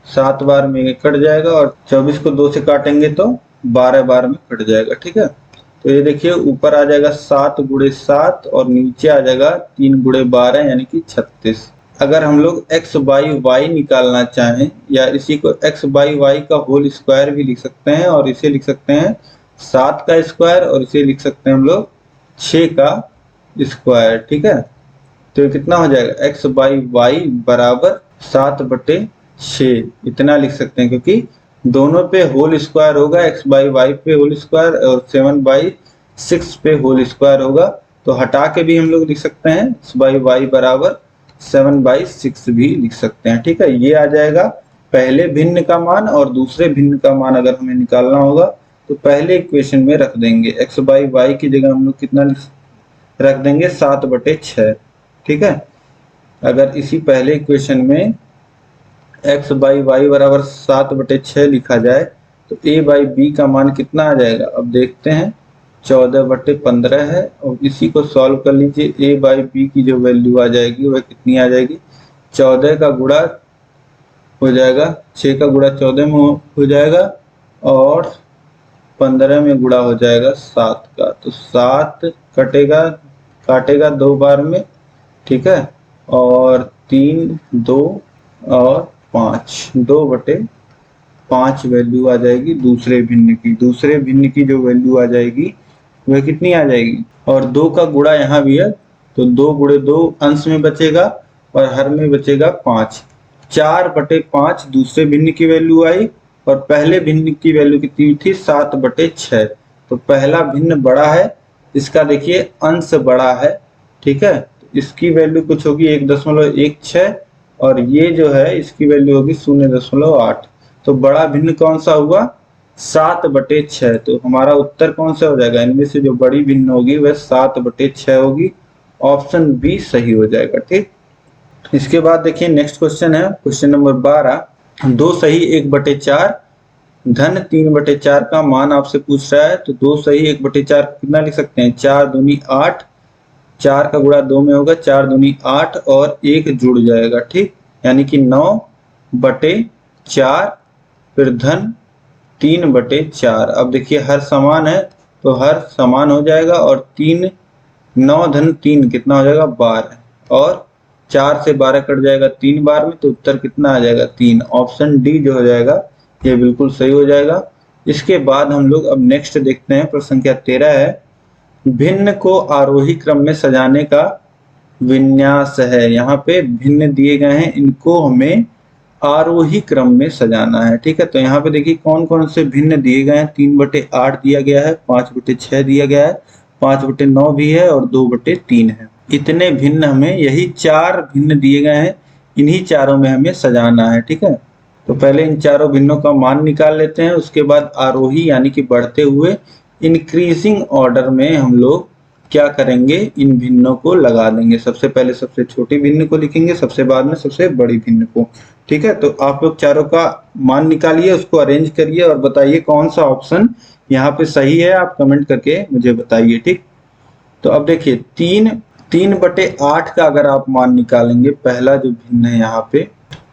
7 बार में कट जाएगा और 24 को 2 से काटेंगे तो 12 बार में कट जाएगा। ठीक है, तो ये देखिए ऊपर आ जाएगा 7 × 7 और नीचे आ जाएगा 3 × 12 यानी कि 36। अगर हम लोग x बाई वाई निकालना चाहें या इसी को x बाई वाई का होल स्क्वायर भी लिख सकते हैं और इसे लिख सकते हैं 7 का स्क्वायर और इसे लिख सकते हैं हम लोग 6 का स्क्वायर। ठीक है, तो कितना हो जाएगा x बाई वाई बराबर 7/6 इतना लिख सकते हैं, क्योंकि दोनों पे होल स्क्वायर होगा, x बाई वाई पे होल स्क्वायर और 7/6 पे होल स्क्वायर होगा, तो हटा के भी हम लोग लिख सकते हैं x बाई वाई बराबर 7/6 भी लिख सकते हैं। ठीक है, ये आ जाएगा पहले भिन्न का मान, और दूसरे भिन्न का मान अगर हमें निकालना होगा तो पहले इक्वेशन में रख देंगे, x बाई वाई की जगह हम लोग कितना रख देंगे 7/6। ठीक है, अगर इसी पहले इक्वेशन में x बाई वाई बराबर 7/6 लिखा जाए तो a बाई बी का मान कितना आ जाएगा, अब देखते हैं 14/15 है, और इसी को सॉल्व कर लीजिए। a बाई बी की जो वैल्यू आ जाएगी वह कितनी आ जाएगी, 14 का गुणा हो जाएगा 6 का गुणा 14 में हो जाएगा और 15 में गुणा हो जाएगा 7 का, तो 7 काटेगा 2 बार में। ठीक है, और 3 2 और 5 2/5 वैल्यू आ जाएगी दूसरे भिन्न की जो वैल्यू आ जाएगी वह कितनी आ जाएगी, और 2 का गुणा यहाँ भी है तो 2 × 2 अंश में बचेगा और हर में बचेगा 5। 4/5 दूसरे भिन्न की वैल्यू आई और पहले भिन्न की वैल्यू कितनी थी 7/6, तो पहला भिन्न बड़ा है, इसका देखिए अंश बड़ा है। ठीक है, तो इसकी वैल्यू कुछ होगी 1.16 और ये जो है इसकी वैल्यू होगी 0.8, तो बड़ा भिन्न कौन सा हुआ 7/6, तो हमारा उत्तर कौन सा हो जाएगा, इनमें से जो बड़ी भिन्न होगी वह 7/6 होगी, ऑप्शन बी सही हो जाएगा। ठीक, इसके बाद देखिए नेक्स्ट क्वेश्चन है क्वेश्चन नंबर 12, 2 सही 1/4 धन 3/4 का मान आपसे पूछ रहा है, तो 2 सही 1/4 कितना लिख सकते हैं, 4 दूनी 8, 4 का गुणा 2 में होगा 4 दूनी 8 और 1 जुड़ जाएगा। ठीक, यानी कि 9/4 फिर धन 3/4। अब देखिए हर समान है तो हर समान हो जाएगा और 9 धन 3 कितना हो जाएगा 12 और 4 से 12 कट जाएगा 3 बार में, तो उत्तर कितना आ जाएगा 3, ऑप्शन डी जो हो जाएगा ये बिल्कुल सही हो जाएगा। इसके बाद हम लोग अब नेक्स्ट देखते हैं, प्रश्न संख्या 13 है, भिन्न को आरोही क्रम में सजाने का विन्यास है। यहाँ पे भिन्न दिए गए हैं, इनको हमें आरोही क्रम में सजाना है। ठीक है, तो यहाँ पे देखिए कौन कौन से भिन्न दिए गए हैं, 3/8 दिया गया है, 5/6 दिया गया है, 5/9 भी है और 2/3 है। इतने भिन्न हमें, यही 4 भिन्न दिए गए हैं, इन्हीं चारों में हमें सजाना है। ठीक है, तो पहले इन चारों भिन्नों का मान निकाल लेते हैं, उसके बाद आरोही यानी कि बढ़ते हुए इंक्रीजिंग ऑर्डर में हम लोग क्या करेंगे, इन भिन्नों को लगा देंगे। सबसे पहले सबसे छोटी भिन्न को लिखेंगे, सबसे बाद में सबसे बड़ी भिन्न को। ठीक है, तो आप लोग चारों का मान निकालिए, उसको अरेंज करिए और बताइए कौन सा ऑप्शन यहाँ पे सही है। आप कमेंट करके मुझे बताइए। ठीक, तो अब देखिए 3/8 का अगर आप मान निकालेंगे, पहला जो भिन्न है यहाँ पे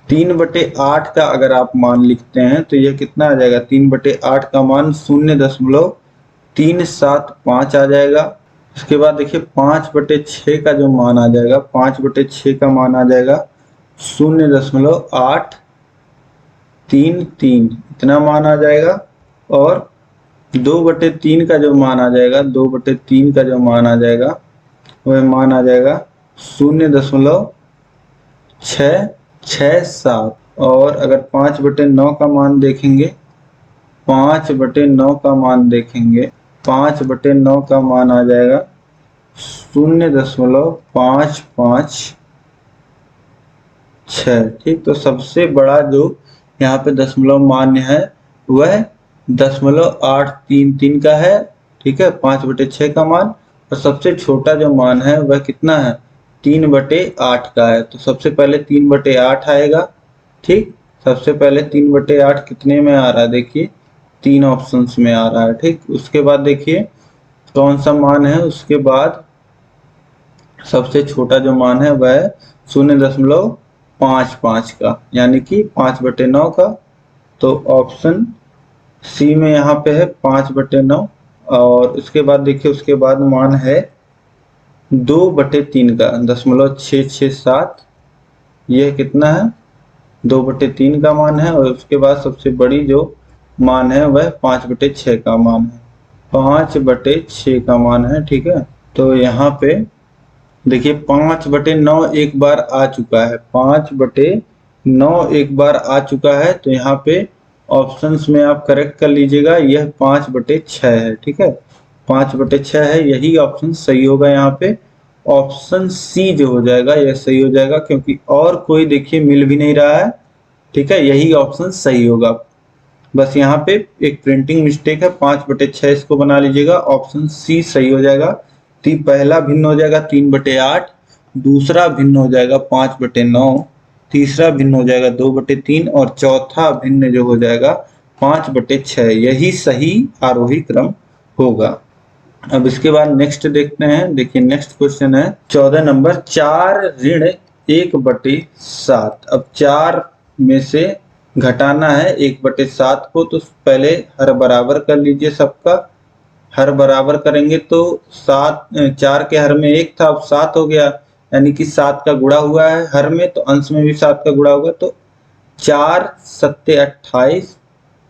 3/8 का अगर आप मान लिखते हैं तो यह कितना आ जाएगा, 3/8 का मान 0.375 आ जाएगा। उसके बाद देखिए 5/6 का जो मान आ जाएगा, 5/6 का मान आ जाएगा 0.833, इतना मान आ जाएगा। और 2/3 का जो मान आ जाएगा, 2/3 का जो मान आ जाएगा वह मान आ जाएगा 0.667। और अगर 5/9 का मान देखेंगे, 5/9 का मान देखेंगे, 5/9 का मान आ जाएगा 0.556। ठीक, तो सबसे बड़ा जो यहाँ पे दशमलव मान्य है वह 0.833 का है। ठीक है, 5/6 का मान। और सबसे छोटा जो मान है वह कितना है, 3/8 का है। तो सबसे पहले 3/8 आएगा। ठीक, सबसे पहले 3/8 कितने में आ रहा है, देखिए 3 ऑप्शंस में आ रहा है। ठीक, उसके बाद देखिए कौन सा मान है, उसके बाद सबसे छोटा जो मान है वह 0.55 का, यानी कि 5/9 का। तो ऑप्शन सी में यहाँ पे है 5/9। और उसके बाद देखिए, उसके बाद मान है 2/3 का, 0.667। यह कितना है, 2/3 का मान है। और उसके बाद सबसे बड़ी जो मान है वह 5/6 का मान है, 5/6 का मान है। ठीक है, तो यहाँ पे देखिए 5/9 एक बार आ चुका है, 5/9 एक बार आ चुका है। तो यहाँ पे ऑप्शंस में आप करेक्ट कर लीजिएगा, यह 5/6 है। ठीक है, 5/6 है, यही ऑप्शन सही होगा। यहाँ पे ऑप्शन सी जो हो जाएगा यह सही हो जाएगा, क्योंकि और कोई देखिए मिल भी नहीं रहा है। ठीक है, यही ऑप्शन सही होगा। बस यहाँ पे एक प्रिंटिंग मिस्टेक है, 5/6 इसको बना लीजिएगा, ऑप्शन सी सही हो जाएगा। पहला भिन्न हो जाएगा 3/8, दूसरा भिन्न हो जाएगा 5/9, तीसरा भिन्न हो जाएगा 2/3 और चौथा भिन्न जो हो जाएगा 5/6। यही सही आरोही क्रम होगा। अब इसके बाद नेक्स्ट देखते हैं। देखिए नेक्स्ट क्वेश्चन है 14 नंबर, 4 ऋण 1/7। अब 4 में से घटाना है 1/7 को, तो पहले हर बराबर कर लीजिए सबका। हर बराबर करेंगे तो 4 के हर में 1 था, अब 7 हो गया, यानी कि 7 का गुणा हुआ है हर में, तो अंश में भी 7 का गुणा होगा। तो 4 सत्ते 28,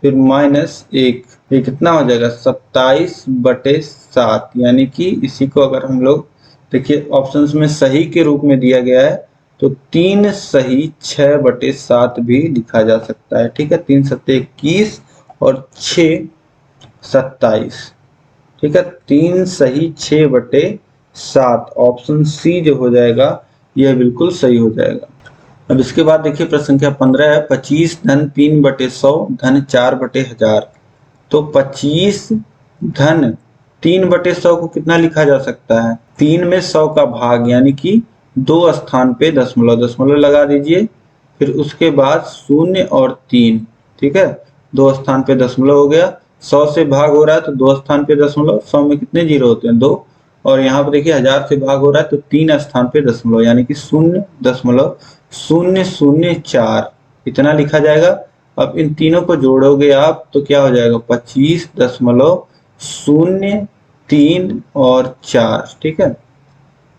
फिर -1, ये कितना हो जाएगा 27/7। यानी कि इसी को अगर हम लोग देखिए ऑप्शंस में सही के रूप में दिया गया है, तो 3 सही 6/7 भी लिखा जा सकता है। ठीक है, 3 सत्ते 21 और 6 27। ठीक है, 3 सही 6/7, ऑप्शन सी जो हो जाएगा यह बिल्कुल सही हो जाएगा। अब इसके बाद देखिए प्रश्न संख्या 15 है, 25 धन 3/100 धन 4/1000। तो 25 धन 3/100 को कितना लिखा जा सकता है, 3 में 100 का भाग, यानी कि 2 स्थान पे दशमलव लगा दीजिए। फिर उसके बाद 0 और 3। ठीक है, 2 स्थान पे दशमलव हो गया, 100 से भाग हो रहा है तो 2 स्थान पे दशमलव, 100 में कितने जीरो होते हैं 2। और यहाँ पर देखिए 1000 से भाग हो रहा है तो 3 स्थान पे दशमलव, यानी कि 0.004 इतना लिखा जाएगा। अब इन तीनों को जोड़ोगे आप तो क्या हो जाएगा 25.03 और 4। ठीक है,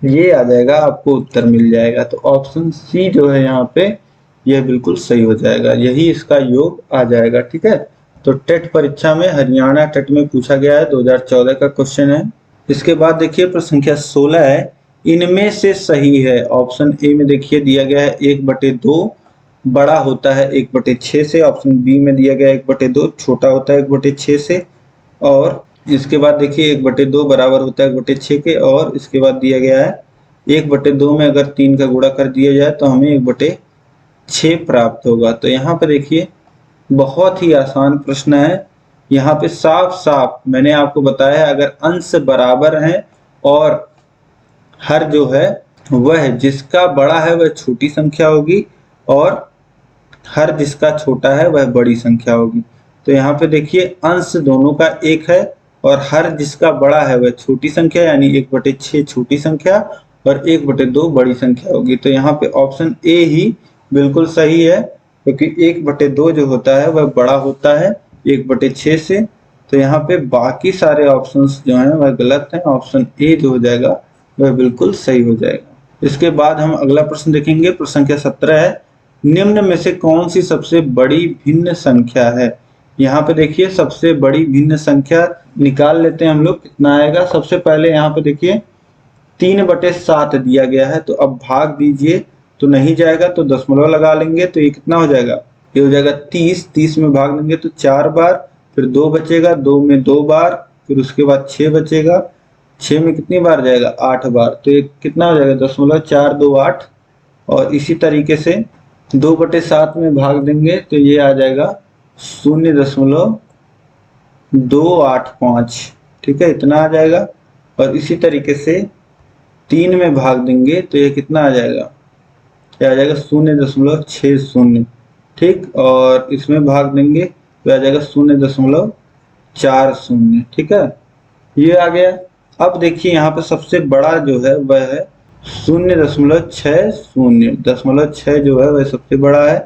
ये आ जाएगा, आपको उत्तर मिल जाएगा। तो ऑप्शन सी जो है यहाँ पे यह बिल्कुल सही हो जाएगा, यही इसका योग आ जाएगा। ठीक है, तो टेट परीक्षा में, हरियाणा टेट में पूछा गया है, 2014 का क्वेश्चन है। इसके बाद देखिए प्रश्न संख्या 16 है, इनमें से सही है। ऑप्शन ए में देखिए दिया गया है 1/2 बड़ा होता है 1/6 से। ऑप्शन बी में दिया गया है 1/2 छोटा होता है 1/6 से। और इसके बाद देखिए 1/2 बराबर होता है 1/6 के, और इसके बाद दिया गया है 1/2 में अगर 3 का गुणा कर दिया जाए तो हमें 1/6 प्राप्त होगा। तो यहाँ पे देखिए बहुत ही आसान प्रश्न है। यहाँ पे साफ साफ मैंने आपको बताया है, अगर अंश बराबर हैं और हर जो है वह जिसका बड़ा है वह छोटी संख्या होगी और हर जिसका छोटा है वह बड़ी संख्या होगी। तो यहाँ पे देखिए अंश दोनों का एक है और हर जिसका बड़ा है वह छोटी संख्या यानी 1/6 छोटी संख्या और 1/2 बड़ी संख्या होगी। तो यहाँ पे ऑप्शन ए ही बिल्कुल सही है, क्योंकि 1/2 जो होता है वह बड़ा होता है 1/6 से। तो यहाँ पे बाकी सारे ऑप्शंस जो हैं वह गलत हैं, ऑप्शन ए जो हो जाएगा वह बिल्कुल सही हो जाएगा। इसके बाद हम अगला प्रश्न देखेंगे। प्रश्न संख्या 17 है, निम्न में से कौन सी सबसे बड़ी भिन्न संख्या है। यहाँ पे देखिए सबसे बड़ी भिन्न संख्या निकाल लेते हैं हम लोग, कितना आएगा। सबसे पहले यहाँ पे देखिए 3/7 दिया गया है, तो अब भाग दीजिए तो नहीं जाएगा, तो दशमलव लगा लेंगे तो ये कितना हो जाएगा, ये हो जाएगा 30। 30 में भाग देंगे तो 4 बार, फिर 2 बचेगा, 2 में 2 बार, फिर उसके बाद 6 बचेगा, 6 में कितनी बार जाएगा, 8 बार। तो ये कितना हो जाएगा 0.428। और इसी तरीके से 2/7 में भाग देंगे तो ये आ जाएगा 0.285। ठीक है, इतना आ जाएगा। और इसी तरीके से 3 में भाग देंगे तो ये कितना आ जाएगा, ये आ जाएगा 0.60। ठीक, और इसमें भाग देंगे तो आ जाएगा 0.40। ठीक है, ये आ गया। अब देखिए यहाँ पे सबसे बड़ा जो है वह है 0.60। 0.6 जो है वह सबसे बड़ा है।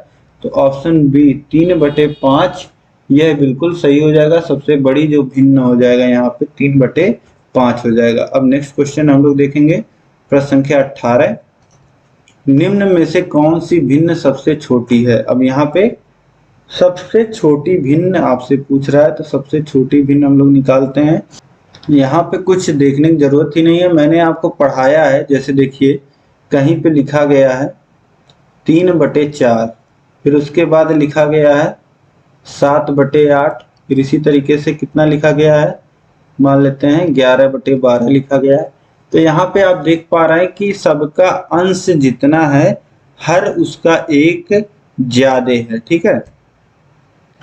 तो ऑप्शन बी 3/5 यह बिल्कुल सही हो जाएगा। सबसे बड़ी जो भिन्न हो जाएगा यहाँ पे 3/5 हो जाएगा। अब नेक्स्ट क्वेश्चन हम लोग देखेंगे। प्रश्न संख्या 18, निम्न में से कौन सी भिन्न सबसे छोटी है। अब यहाँ पे सबसे छोटी भिन्न आपसे पूछ रहा है, तो सबसे छोटी भिन्न हम लोग निकालते हैं। यहाँ पे कुछ देखने की जरूरत ही नहीं है, मैंने आपको पढ़ाया है। जैसे देखिए कहीं पे लिखा गया है 3/4, फिर उसके बाद लिखा गया है 7/8, फिर इसी तरीके से कितना लिखा गया है, मान लेते हैं 11/12 लिखा गया है। तो यहाँ पे आप देख पा रहे हैं कि सबका अंश जितना है हर उसका एक ज्यादा है। ठीक है,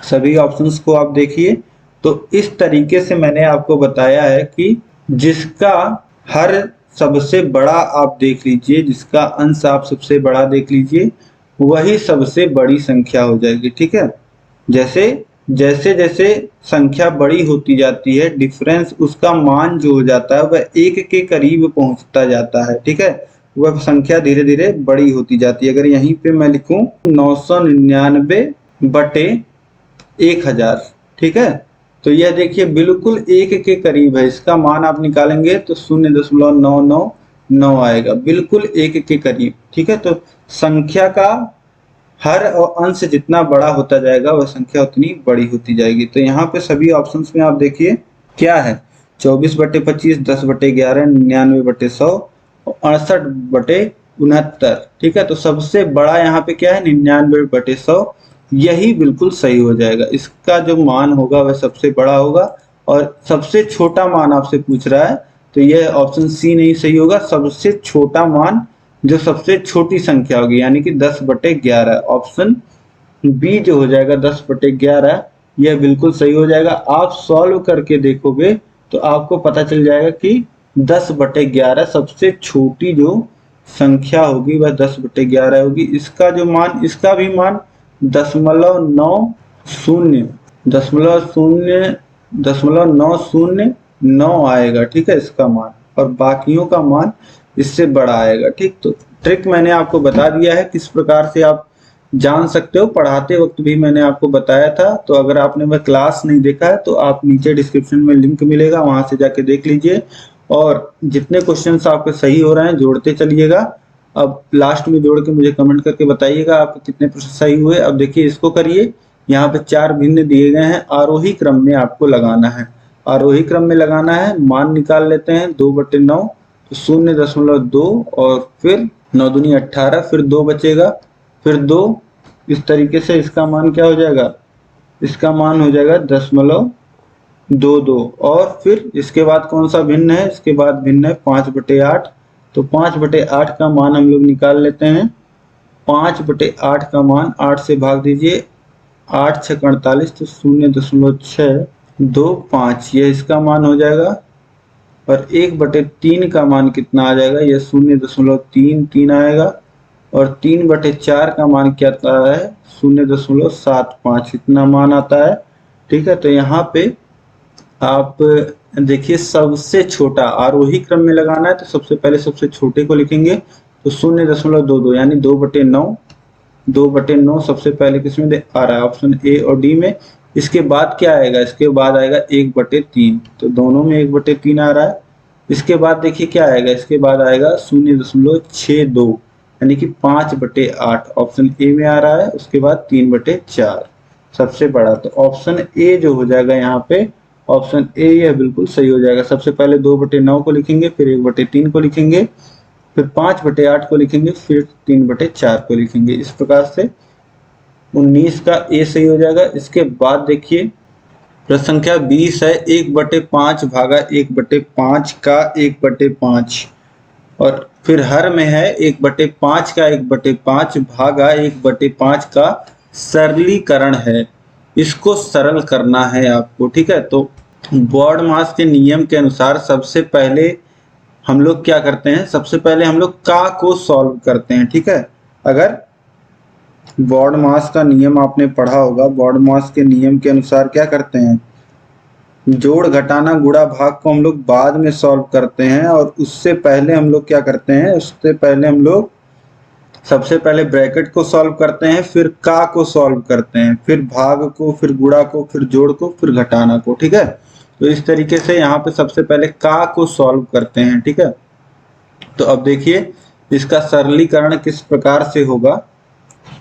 सभी ऑप्शंस को आप देखिए। तो इस तरीके से मैंने आपको बताया है कि जिसका हर सबसे बड़ा आप देख लीजिए, जिसका अंश आप सबसे बड़ा देख लीजिए, वही सबसे बड़ी संख्या हो जाएगी। ठीक है, जैसे जैसे जैसे संख्या बड़ी होती जाती है, डिफरेंस उसका मान जो हो जाता है वह 1 के करीब पहुंचता जाता है। ठीक है, वह संख्या धीरे धीरे बड़ी होती जाती है। अगर यहीं पे मैं लिखूं 999/1000, ठीक है, तो यह देखिए बिल्कुल 1 के करीब है। इसका मान आप निकालेंगे तो 0.999 आएगा, बिल्कुल 1 के करीब। ठीक है, तो संख्या का हर अंश जितना बड़ा होता जाएगा वह संख्या उतनी बड़ी होती जाएगी। तो यहाँ पे सभी ऑप्शंस में आप देखिए क्या है, 24/25, 10/11, 99/100 और 68/69। ठीक है, तो सबसे बड़ा यहाँ पे क्या है 99/100, यही बिल्कुल सही हो जाएगा। इसका जो मान होगा वह सबसे बड़ा होगा। और सबसे छोटा मान आपसे पूछ रहा है, तो यह ऑप्शन सी नहीं सही होगा। सबसे छोटा मान जो सबसे छोटी संख्या होगी यानी कि 10/11, ऑप्शन बी जो हो जाएगा 10/11, यह बिल्कुल सही हो जाएगा। आप सॉल्व करके देखोगे तो आपको पता चल जाएगा कि 10/11 सबसे छोटी जो संख्या होगी वह 10/11 होगी। इसका जो मान, इसका भी मान 0.9009 आएगा। ठीक है, इसका मान, और बाकियों का मान इससे बड़ा आएगा। ठीक, तो ट्रिक मैंने आपको बता दिया है किस प्रकार से आप जान सकते हो, पढ़ाते वक्त भी मैंने आपको बताया था। तो अगर आपने वह क्लास नहीं देखा है तो आप नीचे डिस्क्रिप्शन में लिंक मिलेगा, वहां से जाके देख लीजिए। और जितने क्वेश्चंस आपके सही हो रहे हैं जोड़ते चलिएगा। अब लास्ट में जोड़ के मुझे कमेंट करके बताइएगा आपके कितने प्रश्न सही हुए। अब देखिए इसको करिए, यहाँ पे 4 भिन्न दिए गए हैं, आरोही क्रम में आपको लगाना है। आरोही क्रम में लगाना है, मान निकाल लेते हैं 2/9, तो 0.2 और फिर 9 दूनी 18, फिर 2 बचेगा, फिर 2, इस तरीके से इसका मान क्या हो जाएगा, इसका मान हो जाएगा दो दो। और फिर इसके बाद कौन सा भिन्न है, इसके बाद भिन्न है 5/8। तो 5/8 का मान हम लोग निकाल लेते हैं। 5/8 का मान 8 से भाग दीजिए, 8 6 48, तो 0.625 ये इसका मान हो जाएगा। और 1/3 का मान कितना आ जाएगा, ये 0.33 आएगा। और 3/4 का मान क्या आता है, 0.75 इतना मान आता है। ठीक है, तो यहाँ पे आप देखिए सबसे छोटा आरोही क्रम में लगाना है, तो सबसे पहले सबसे छोटे को लिखेंगे, तो 0.22 यानी 2/9। 2/9 सबसे पहले किसमें आ रहा है, ऑप्शन ए और डी में। इसके बाद क्या आएगा, इसके बाद आएगा 1/3, तो दोनों में 1/3 आ रहा है। इसके बाद देखिए क्या आएगा, इसके बाद आएगा 0.62 यानी कि 5/8 ऑप्शन ए में आ रहा है। उसके बाद 3/4 सबसे बड़ा, तो ऑप्शन ए जो हो जाएगा यहाँ पे, ऑप्शन ए यह बिल्कुल सही हो जाएगा। सबसे पहले 2/9 को लिखेंगे, फिर 1/3 को लिखेंगे, फिर 5/8 को लिखेंगे, फिर 3/4 को लिखेंगे। इस प्रकार से 19 का ए सही हो जाएगा। इसके बाद देखिए प्रश्न संख्या 20 है, 1/5 भागा 1/5 का 1/5। और फिर हर में है 1/5 का 1/5 भागा 1/5 का सरलीकरण है। इसको सरल करना है आपको। ठीक है, तो बॉडमास के नियम के अनुसार सबसे पहले हम लोग क्या करते हैं, सबसे पहले हम लोग का को सॉल्व करते हैं। ठीक है, अगर बॉडमास का नियम आपने पढ़ा होगा, बॉडमास के नियम के अनुसार क्या करते हैं, जोड़ घटाना गुणा भाग को हम लोग बाद में सॉल्व करते हैं। और उससे पहले हम लोग क्या करते हैं, उससे पहले हम लोग सबसे पहले ब्रैकेट को सॉल्व करते हैं, फिर का को सॉल्व करते हैं, फिर भाग को, फिर गुणा को, फिर जोड़ को, फिर घटाना को। ठीक है, तो इस तरीके से यहाँ पे सबसे पहले का को सॉल्व करते हैं। ठीक है, तो अब देखिए इसका सरलीकरण किस प्रकार से होगा।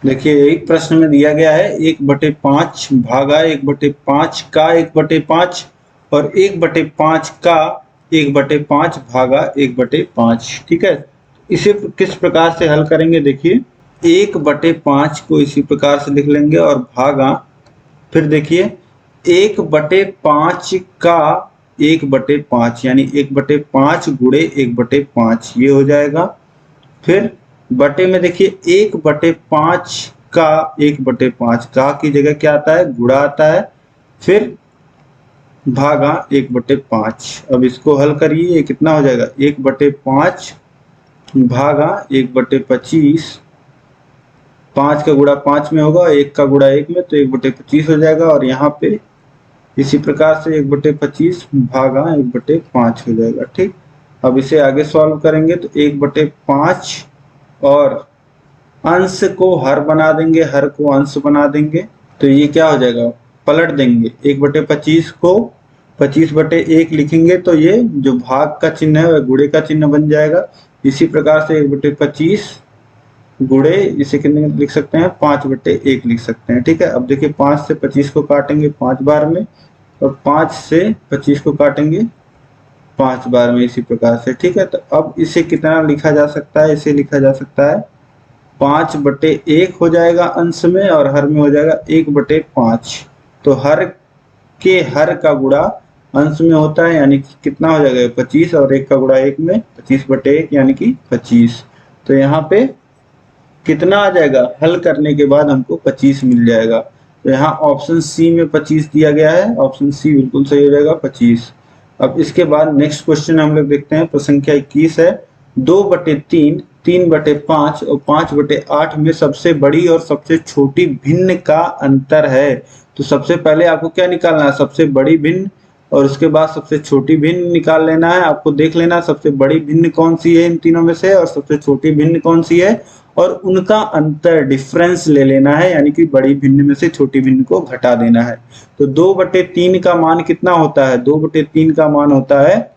देखिए एक प्रश्न में दिया गया है 1/5 भागा 1/5 का 1/5 और 1/5 का 1/5 भागा 1/5। ठीक है, इसे किस प्रकार से हल करेंगे, देखिए 1/5 को इसी प्रकार से लिख लेंगे और भागा, फिर देखिए 1/5 का 1/5 यानी 1/5 गुणे 1/5 ये हो जाएगा। फिर बटे में देखिए 1/5 का 1/5, का की जगह क्या आता है, गुणा आता है, फिर भागा 1/5। अब इसको हल करिए, ये कितना हो जाएगा, 1/5 भागा 1/25। 5 का गुणा 5 में होगा, 1 का गुणा 1 में, तो 1/25 हो जाएगा। और यहाँ पे इसी प्रकार से 1/25 भागा 1/5 हो जाएगा। ठीक, अब इसे आगे सॉल्व करेंगे, तो 1/5 और अंश को हर बना देंगे, हर को अंश बना देंगे, तो ये क्या हो जाएगा, पलट देंगे। 1/25 को 25/1 लिखेंगे, तो ये जो भाग का चिन्ह है वह गुणे का चिन्ह बन जाएगा। इसी प्रकार से 1/25 गुणे, इसे कितने लिख सकते हैं, 5/1 लिख सकते हैं। ठीक है, अब देखिए 5 से 25 को काटेंगे 5 बार में, और 5 से 25 को काटेंगे 5 बार में, इसी प्रकार से। ठीक है, तो अब इसे कितना लिखा जा सकता है, इसे लिखा जा सकता है 5/1 हो जाएगा अंश में, और हर में हो जाएगा 1/5। तो हर के हर का गुणा अंश में होता है, यानी कि कितना हो जाएगा 25, और 1 का गुणा 1 में 25/1 यानी कि 25। तो यहाँ पे कितना आ जाएगा, हल करने के बाद हमको 25 मिल जाएगा। तो यहाँ ऑप्शन सी में 25 दिया गया है, ऑप्शन सी बिल्कुल सही हो जाएगा 25। अब इसके बाद नेक्स्ट क्वेश्चन हम लोग देखते हैं, प्रश्न संख्या 21 है, 2/3, 3/5 और 5/8 में सबसे बड़ी और सबसे छोटी भिन्न का अंतर है। तो सबसे पहले आपको क्या निकालना है, सबसे बड़ी भिन्न, और उसके बाद सबसे छोटी भिन्न निकाल लेना है। आपको देख लेना सबसे बड़ी भिन्न कौन सी है इन तीनों में से, और सबसे छोटी भिन्न कौन सी है, और उनका अंतर डिफरेंस ले लेना है, यानी कि बड़ी भिन्न में से छोटी भिन्न को घटा देना है। तो 2/3 का मान कितना होता है, 2/3 का मान होता है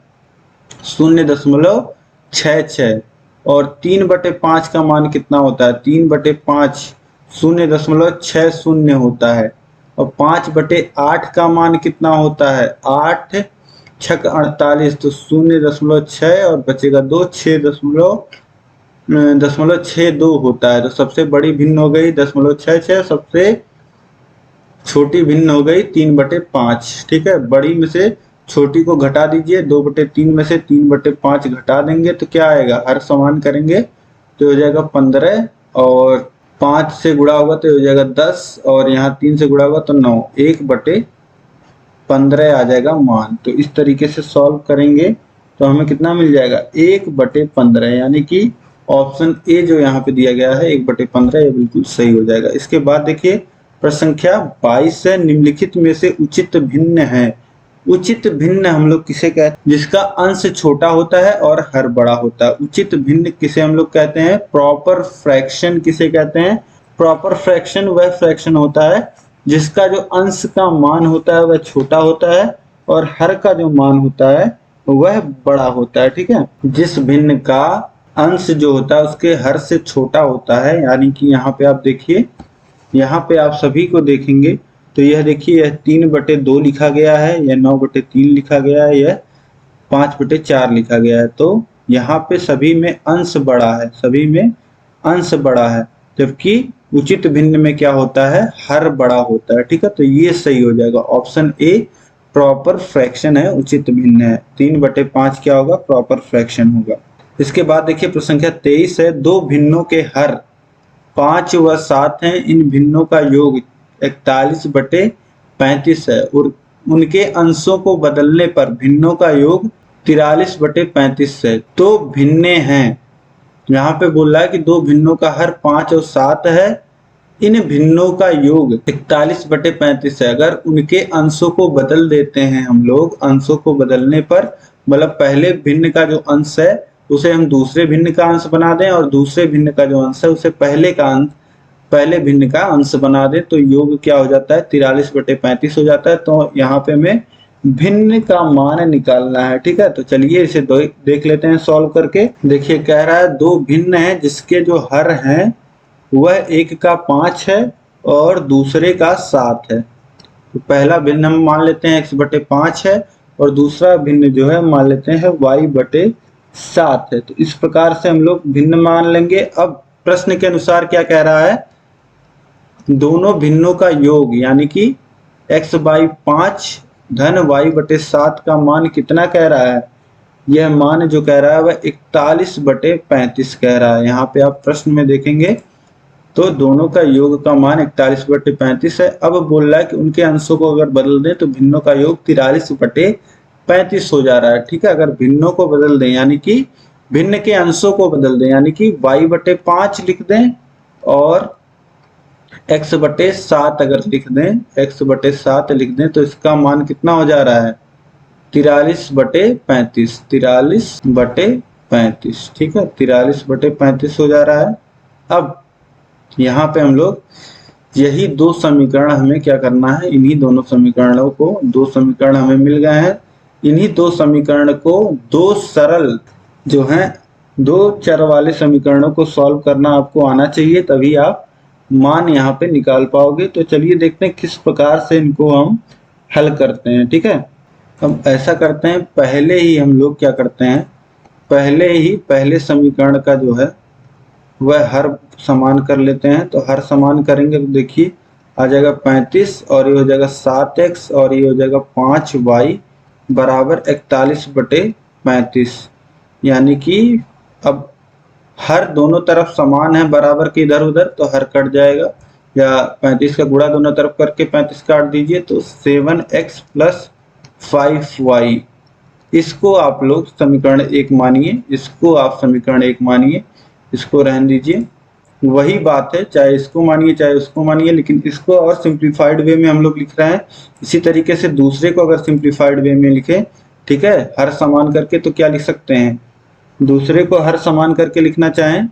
0.66, और 3/5 का मान कितना होता है, 3/5 0.60 होता है। और 5/8 का मान कितना होता है, 8 6 48, तो 0.6 और बचेगा 2, 6.62 होता है। तो सबसे बड़ी भिन्न हो गई 0.66, सबसे छोटी भिन्न हो गई 3/5, ठीक है। बड़ी में से छोटी को घटा दीजिए, 2/3 में से 3/5 घटा देंगे तो क्या आएगा, हर समान करेंगे तो हो जाएगा 15, और 5 से गुणा होगा तो हो जाएगा 10, और यहाँ 3 से गुणा होगा तो 9, 1/15 आ जाएगा मान। तो इस तरीके से सॉल्व करेंगे तो हमें कितना मिल जाएगा, 1/15, यानी कि ऑप्शन ए जो यहाँ पे दिया गया है 1/15, ये बिल्कुल सही हो जाएगा। इसके बाद देखिए प्रश्न संख्या 22 है, निम्नलिखित में से उचित भिन्न है। उचित भिन्न हम लोग किसे कहते हैं, जिसका अंश छोटा होता है और हर बड़ा होता है। उचित भिन्न किसे हम लोग कहते हैं, प्रॉपर फ्रैक्शन किसे कहते हैं। प्रॉपर फ्रैक्शन वह फ्रैक्शन होता है जिसका जो अंश का मान होता है वह छोटा होता है और हर का जो मान होता है वह बड़ा होता है, ठीक है। जिस भिन्न का अंश जो होता है उसके हर से छोटा होता है, यानी कि यहाँ पे आप देखिए, यहाँ पे आप सभी को देखेंगे तो यह देखिए, यह 3/2 लिखा गया है, यह 9/3 लिखा गया है, यह 5/4 लिखा गया है। तो यहाँ पे सभी में अंश बड़ा है, सभी में अंश बड़ा है, जबकि उचित भिन्न में क्या होता है, हर बड़ा होता है, ठीक है। तो ये सही हो जाएगा, ऑप्शन ए प्रॉपर फ्रैक्शन है, उचित भिन्न है। 3/5 क्या होगा, प्रॉपर फ्रैक्शन होगा। इसके बाद देखिए प्रश्न संख्या 23 है, दो भिन्नों के हर 5 व 7 हैं, इन भिन्नों का योग 41/35 है और उनके अंशों को बदलने पर भिन्नों का योग 43/35 है। तो भिन्ने हैं, यहाँ पे बोल रहा है कि दो भिन्नों का हर 5 और 7 है, इन भिन्नों का योग 41/35 है। अगर उनके अंशों को बदल देते हैं हम लोग, अंशों को बदलने पर मतलब पहले भिन्न का जो अंश है उसे हम दूसरे भिन्न का अंश बना दें और दूसरे भिन्न का जो अंश है उसे पहले भिन्न का अंश बना दें, तो योग क्या हो जाता है, 43/35 हो जाता है। तो यहाँ पे हमें भिन्न का मान निकालना है, ठीक है। तो चलिए इसे देख लेते हैं सॉल्व करके। देखिए कह रहा है दो भिन्न हैं जिसके जो हर हैं वह एक का 5 है और दूसरे का 7 है। तो पहला भिन्न हम मान लेते हैं x/5 है और दूसरा भिन्न जो है मान लेते हैं y/7 है। तो इस प्रकार से हम लोग भिन्न मान लेंगे। अब प्रश्न के अनुसार क्या कह रहा है, दोनों भिन्नों का योग यानी कि x/5 धन y/7 का मान कितना कह रहा है, यह मान जो कह रहा है वह 41/35 कह रहा है। यहाँ पे आप प्रश्न में देखेंगे तो दोनों का योग का मान 41/35 है। अब बोल रहा है कि उनके अंशों को अगर बदल दें तो भिन्नों का योग 43/35 हो जा रहा है, ठीक है। अगर भिन्नों को बदल दें यानी कि भिन्न के अंशों को बदल दें यानी कि y/5 लिख दें और x/7 अगर लिख दें, x/7 लिख दें तो इसका मान कितना हो जा रहा है, 43/35, 43/35, ठीक है, 43/35 हो जा रहा है। अब यहाँ पे हम लोग यही दो समीकरण हमें क्या करना है, इन्हीं दोनों समीकरणों को, दो समीकरण हमें मिल गए हैं, इन्हीं दो समीकरण को दो सरल जो हैं दो चर वाले समीकरणों को सॉल्व करना आपको आना चाहिए, तभी आप मान यहाँ पे निकाल पाओगे। तो चलिए देखते हैं किस प्रकार से इनको हम हल करते हैं, ठीक है। हम ऐसा करते हैं, पहले ही हम लोग क्या करते हैं, पहले समीकरण का जो है वह हर समान कर लेते हैं। तो हर समान करेंगे तो देखिए आ जाएगा 35 और ये हो जाएगा 7x और ये हो जाएगा 5y बराबर 41/35, यानी कि अब हर दोनों तरफ समान है बराबर के इधर उधर, तो हर कट जाएगा, या 35 का गुणा दोनों तरफ करके 35 काट दीजिए तो 7x + 5y, इसको आप लोग समीकरण 1 मानिए, इसको आप समीकरण 1 मानिए, इसको रहने दीजिए। वही बात है, चाहे इसको मानिए चाहे उसको मानिए, लेकिन इसको और सिंप्लीफाइड वे में हम लोग लिख रहे हैं। इसी तरीके से दूसरे को अगर सिंप्लीफाइड वे में लिखें, ठीक है, हर समान करके, तो क्या लिख सकते हैं, दूसरे को हर समान करके लिखना चाहें।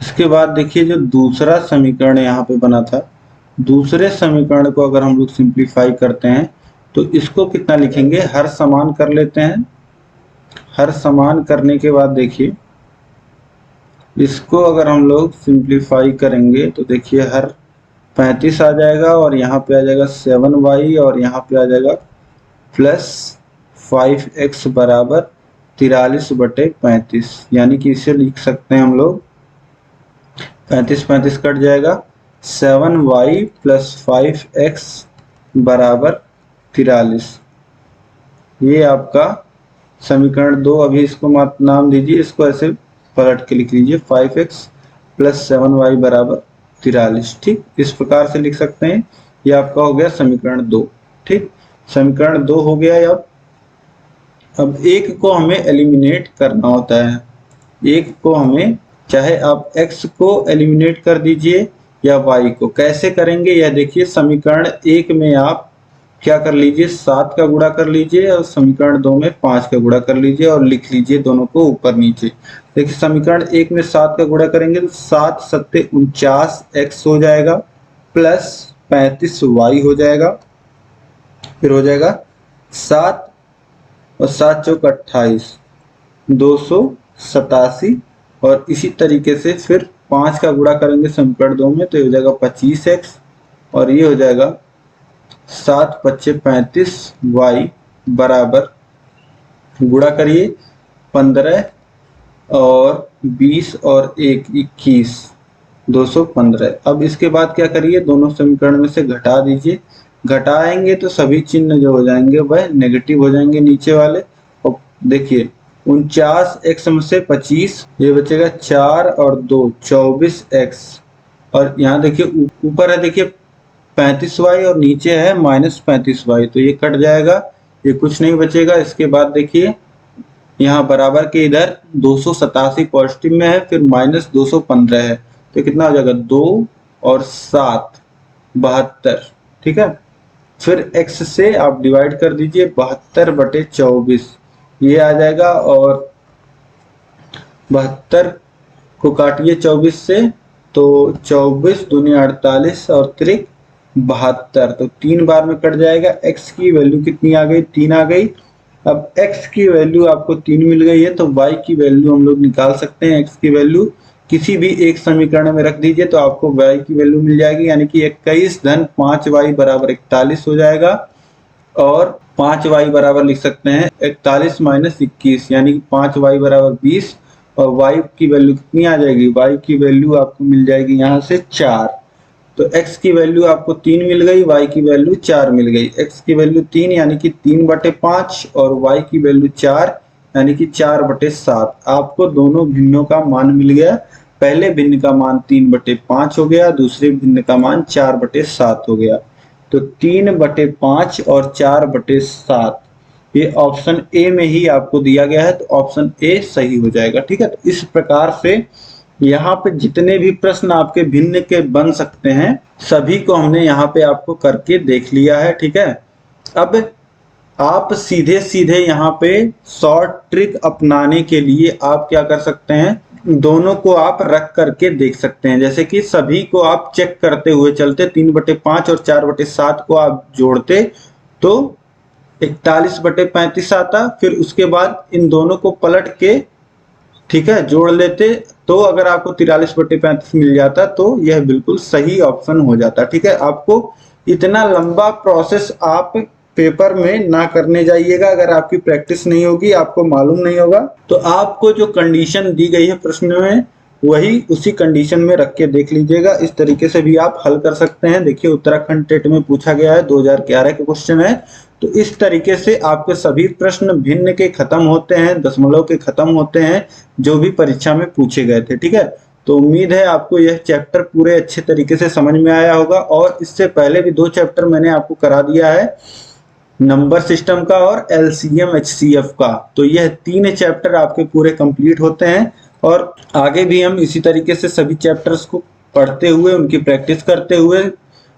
इसके बाद देखिए जो दूसरा समीकरण यहाँ पे बना था, दूसरे समीकरण को अगर हम लोग सिंप्लीफाई करते हैं तो इसको कितना लिखेंगे, हर समान कर लेते हैं। हर समान करने के बाद देखिए इसको अगर हम लोग सिंप्लीफाई करेंगे तो देखिए हर 35 आ जाएगा और यहाँ पे आ जाएगा 7y और यहाँ पे आ जाएगा +5x बराबर 43/35, यानी कि इसे लिख सकते हैं हम लोग 35 कट जाएगा, 7y + 5x बराबर 43। ये आपका समीकरण 2। अभी इसको मत नाम दीजिए, इसको ऐसे पलट के लिख लीजिए 5x + 7y बराबर 43। ठीक, इस प्रकार से लिख सकते हैं। ये आपका हो गया समीकरण 2। ठीक, समीकरण 2 हो गया। अब एक को हमें एलिमिनेट करना होता है। एक को हमें, चाहे आप x को एलिमिनेट कर दीजिए या y को, कैसे करेंगे यह देखिए। समीकरण 1 में आप क्या कर लीजिए, 7 का गुणा कर लीजिए और समीकरण 2 में 5 का गुणा कर लीजिए और लिख लीजिए दोनों को ऊपर नीचे। देखिए समीकरण 1 में 7 का गुणा करेंगे तो 7 × 7 = 49x हो जाएगा प्लस 35y हो जाएगा। फिर हो जाएगा 7 और 7 × 4 = 28, 287। और इसी तरीके से फिर 5 का गुणा करेंगे समीकरण 2 में तो ये हो जाएगा 25x और ये हो जाएगा 7 × 5 = 35y बराबर, गुणा करिए 15 और 20 और 1 = 21, 215। अब इसके बाद क्या करिए, दोनों समीकरण में से घटा दीजिए। घटाएंगे तो सभी चिन्ह जो हो जाएंगे वह नेगेटिव हो जाएंगे नीचे वाले। और देखिए 49x में से 25, ये बचेगा 4 और 2 24x। और यहाँ देखिए ऊपर है, देखिए 35y और नीचे है -35y, तो ये कट जाएगा, ये कुछ नहीं बचेगा। इसके बाद देखिए यहाँ बराबर के इधर 287 पॉजिटिव में है, फिर -215 है, तो कितना हो जाएगा 2 और 7 72। ठीक है, फिर x से आप डिवाइड कर दीजिए 72/24, ये आ जाएगा। और 72 को काटिए 24 से तो 24 दूनी 48 और 3 72, तो 3 बार में कट जाएगा। x की वैल्यू कितनी आ गई, 3 आ गई। अब x की वैल्यू आपको 3 मिल गई है तो y की वैल्यू हम लोग निकाल सकते हैं। x की वैल्यू किसी भी एक समीकरण में रख दीजिए तो आपको y की वैल्यू मिल जाएगी, यानी कि 21 + 5y बराबर 41 हो जाएगा। और 5y बराबर लिख सकते हैं 41 - 21, यानी कि 5y बराबर 20। और y की वैल्यू कितनी आ जाएगी, y की वैल्यू आपको मिल जाएगी यहाँ से 4। तो x की वैल्यू आपको 3 मिल गई, y की वैल्यू 4 मिल गई। x की वैल्यू 3 यानी कि 3/5 और y की वैल्यू 4 यानी कि 4/7। आपको दोनों भिन्नों का मान मिल गया। पहले भिन्न का मान 3/5 हो गया, दूसरे भिन्न का मान 4/7 हो गया। तो 3/5 और 4/7 ये ऑप्शन ए में ही आपको दिया गया है, तो ऑप्शन ए सही हो जाएगा। ठीक है, तो इस प्रकार से यहाँ पे जितने भी प्रश्न आपके भिन्न के बन सकते हैं सभी को हमने यहाँ पे आपको करके देख लिया है। ठीक है, अब आप सीधे सीधे यहाँ पे शॉर्ट ट्रिक अपनाने के लिए आप क्या कर सकते हैं, दोनों को आप रख करके देख सकते हैं। जैसे कि सभी को आप चेक करते हुए चलते, 3/5 और 4/7 को आप जोड़ते तो 41/35 आता। फिर उसके बाद इन दोनों को पलट के, ठीक है, जोड़ लेते तो अगर आपको 43/35 मिल जाता तो यह बिल्कुल सही ऑप्शन हो जाता। ठीक है, आपको इतना लंबा प्रोसेस आप पेपर में ना करने जाइएगा। अगर आपकी प्रैक्टिस नहीं होगी, आपको मालूम नहीं होगा, तो आपको जो कंडीशन दी गई है प्रश्न में वही उसी कंडीशन में रख के देख लीजिएगा। इस तरीके से भी आप हल कर सकते हैं। देखिए उत्तराखंड टेट में पूछा गया है, 2011 का क्वेश्चन है। तो इस तरीके से आपके सभी प्रश्न भिन्न के खत्म होते हैं, दशमलव के खत्म होते हैं, जो भी परीक्षा में पूछे गए थे। ठीक है, तो उम्मीद है आपको यह चैप्टर पूरे अच्छे तरीके से समझ में आया होगा। और इससे पहले भी 2 चैप्टर मैंने आपको करा दिया है, नंबर सिस्टम का और LCM HCF का। तो यह 3 चैप्टर आपके पूरे कंप्लीट होते हैं और आगे भी हम इसी तरीके से सभी चैप्टर्स को पढ़ते हुए, उनकी प्रैक्टिस करते हुए,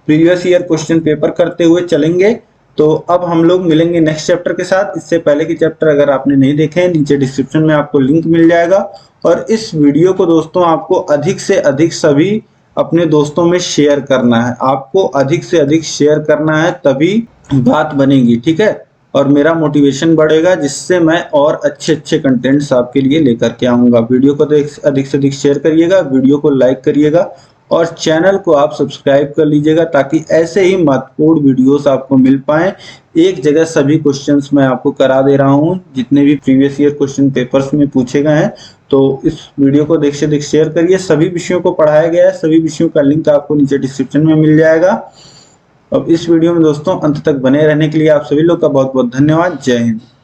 प्रीवियस ईयर क्वेश्चन पेपर करते हुए चलेंगे। तो अब हम लोग मिलेंगे नेक्स्ट चैप्टर के साथ। इससे पहले के चैप्टर अगर आपने नहीं देखे हैं, नीचे डिस्क्रिप्शन में आपको लिंक मिल जाएगा। और इस वीडियो को दोस्तों आपको अधिक से अधिक सभी अपने दोस्तों में शेयर करना है। आपको अधिक से अधिक शेयर करना है, तभी बात बनेगी। ठीक है, और मेरा मोटिवेशन बढ़ेगा, जिससे मैं और अच्छे अच्छे कंटेंट्स आपके लिए लेकर के आऊँगा। वीडियो को अधिक से अधिक शेयर करिएगा, वीडियो को लाइक करिएगा और चैनल को आप सब्सक्राइब कर लीजिएगा, ताकि ऐसे ही महत्वपूर्ण वीडियोस आपको मिल पाएं। एक जगह सभी क्वेश्चंस मैं आपको करा दे रहा हूं, जितने भी प्रीवियस ईयर क्वेश्चन पेपर्स में पूछे गए हैं। तो इस वीडियो को अधिक से अधिक शेयर करिए। सभी विषयों को पढ़ाया गया है, सभी विषयों का लिंक आपको नीचे डिस्क्रिप्शन में मिल जाएगा। अब इस वीडियो में दोस्तों अंत तक बने रहने के लिए आप सभी लोग का बहुत बहुत धन्यवाद। जय हिंद।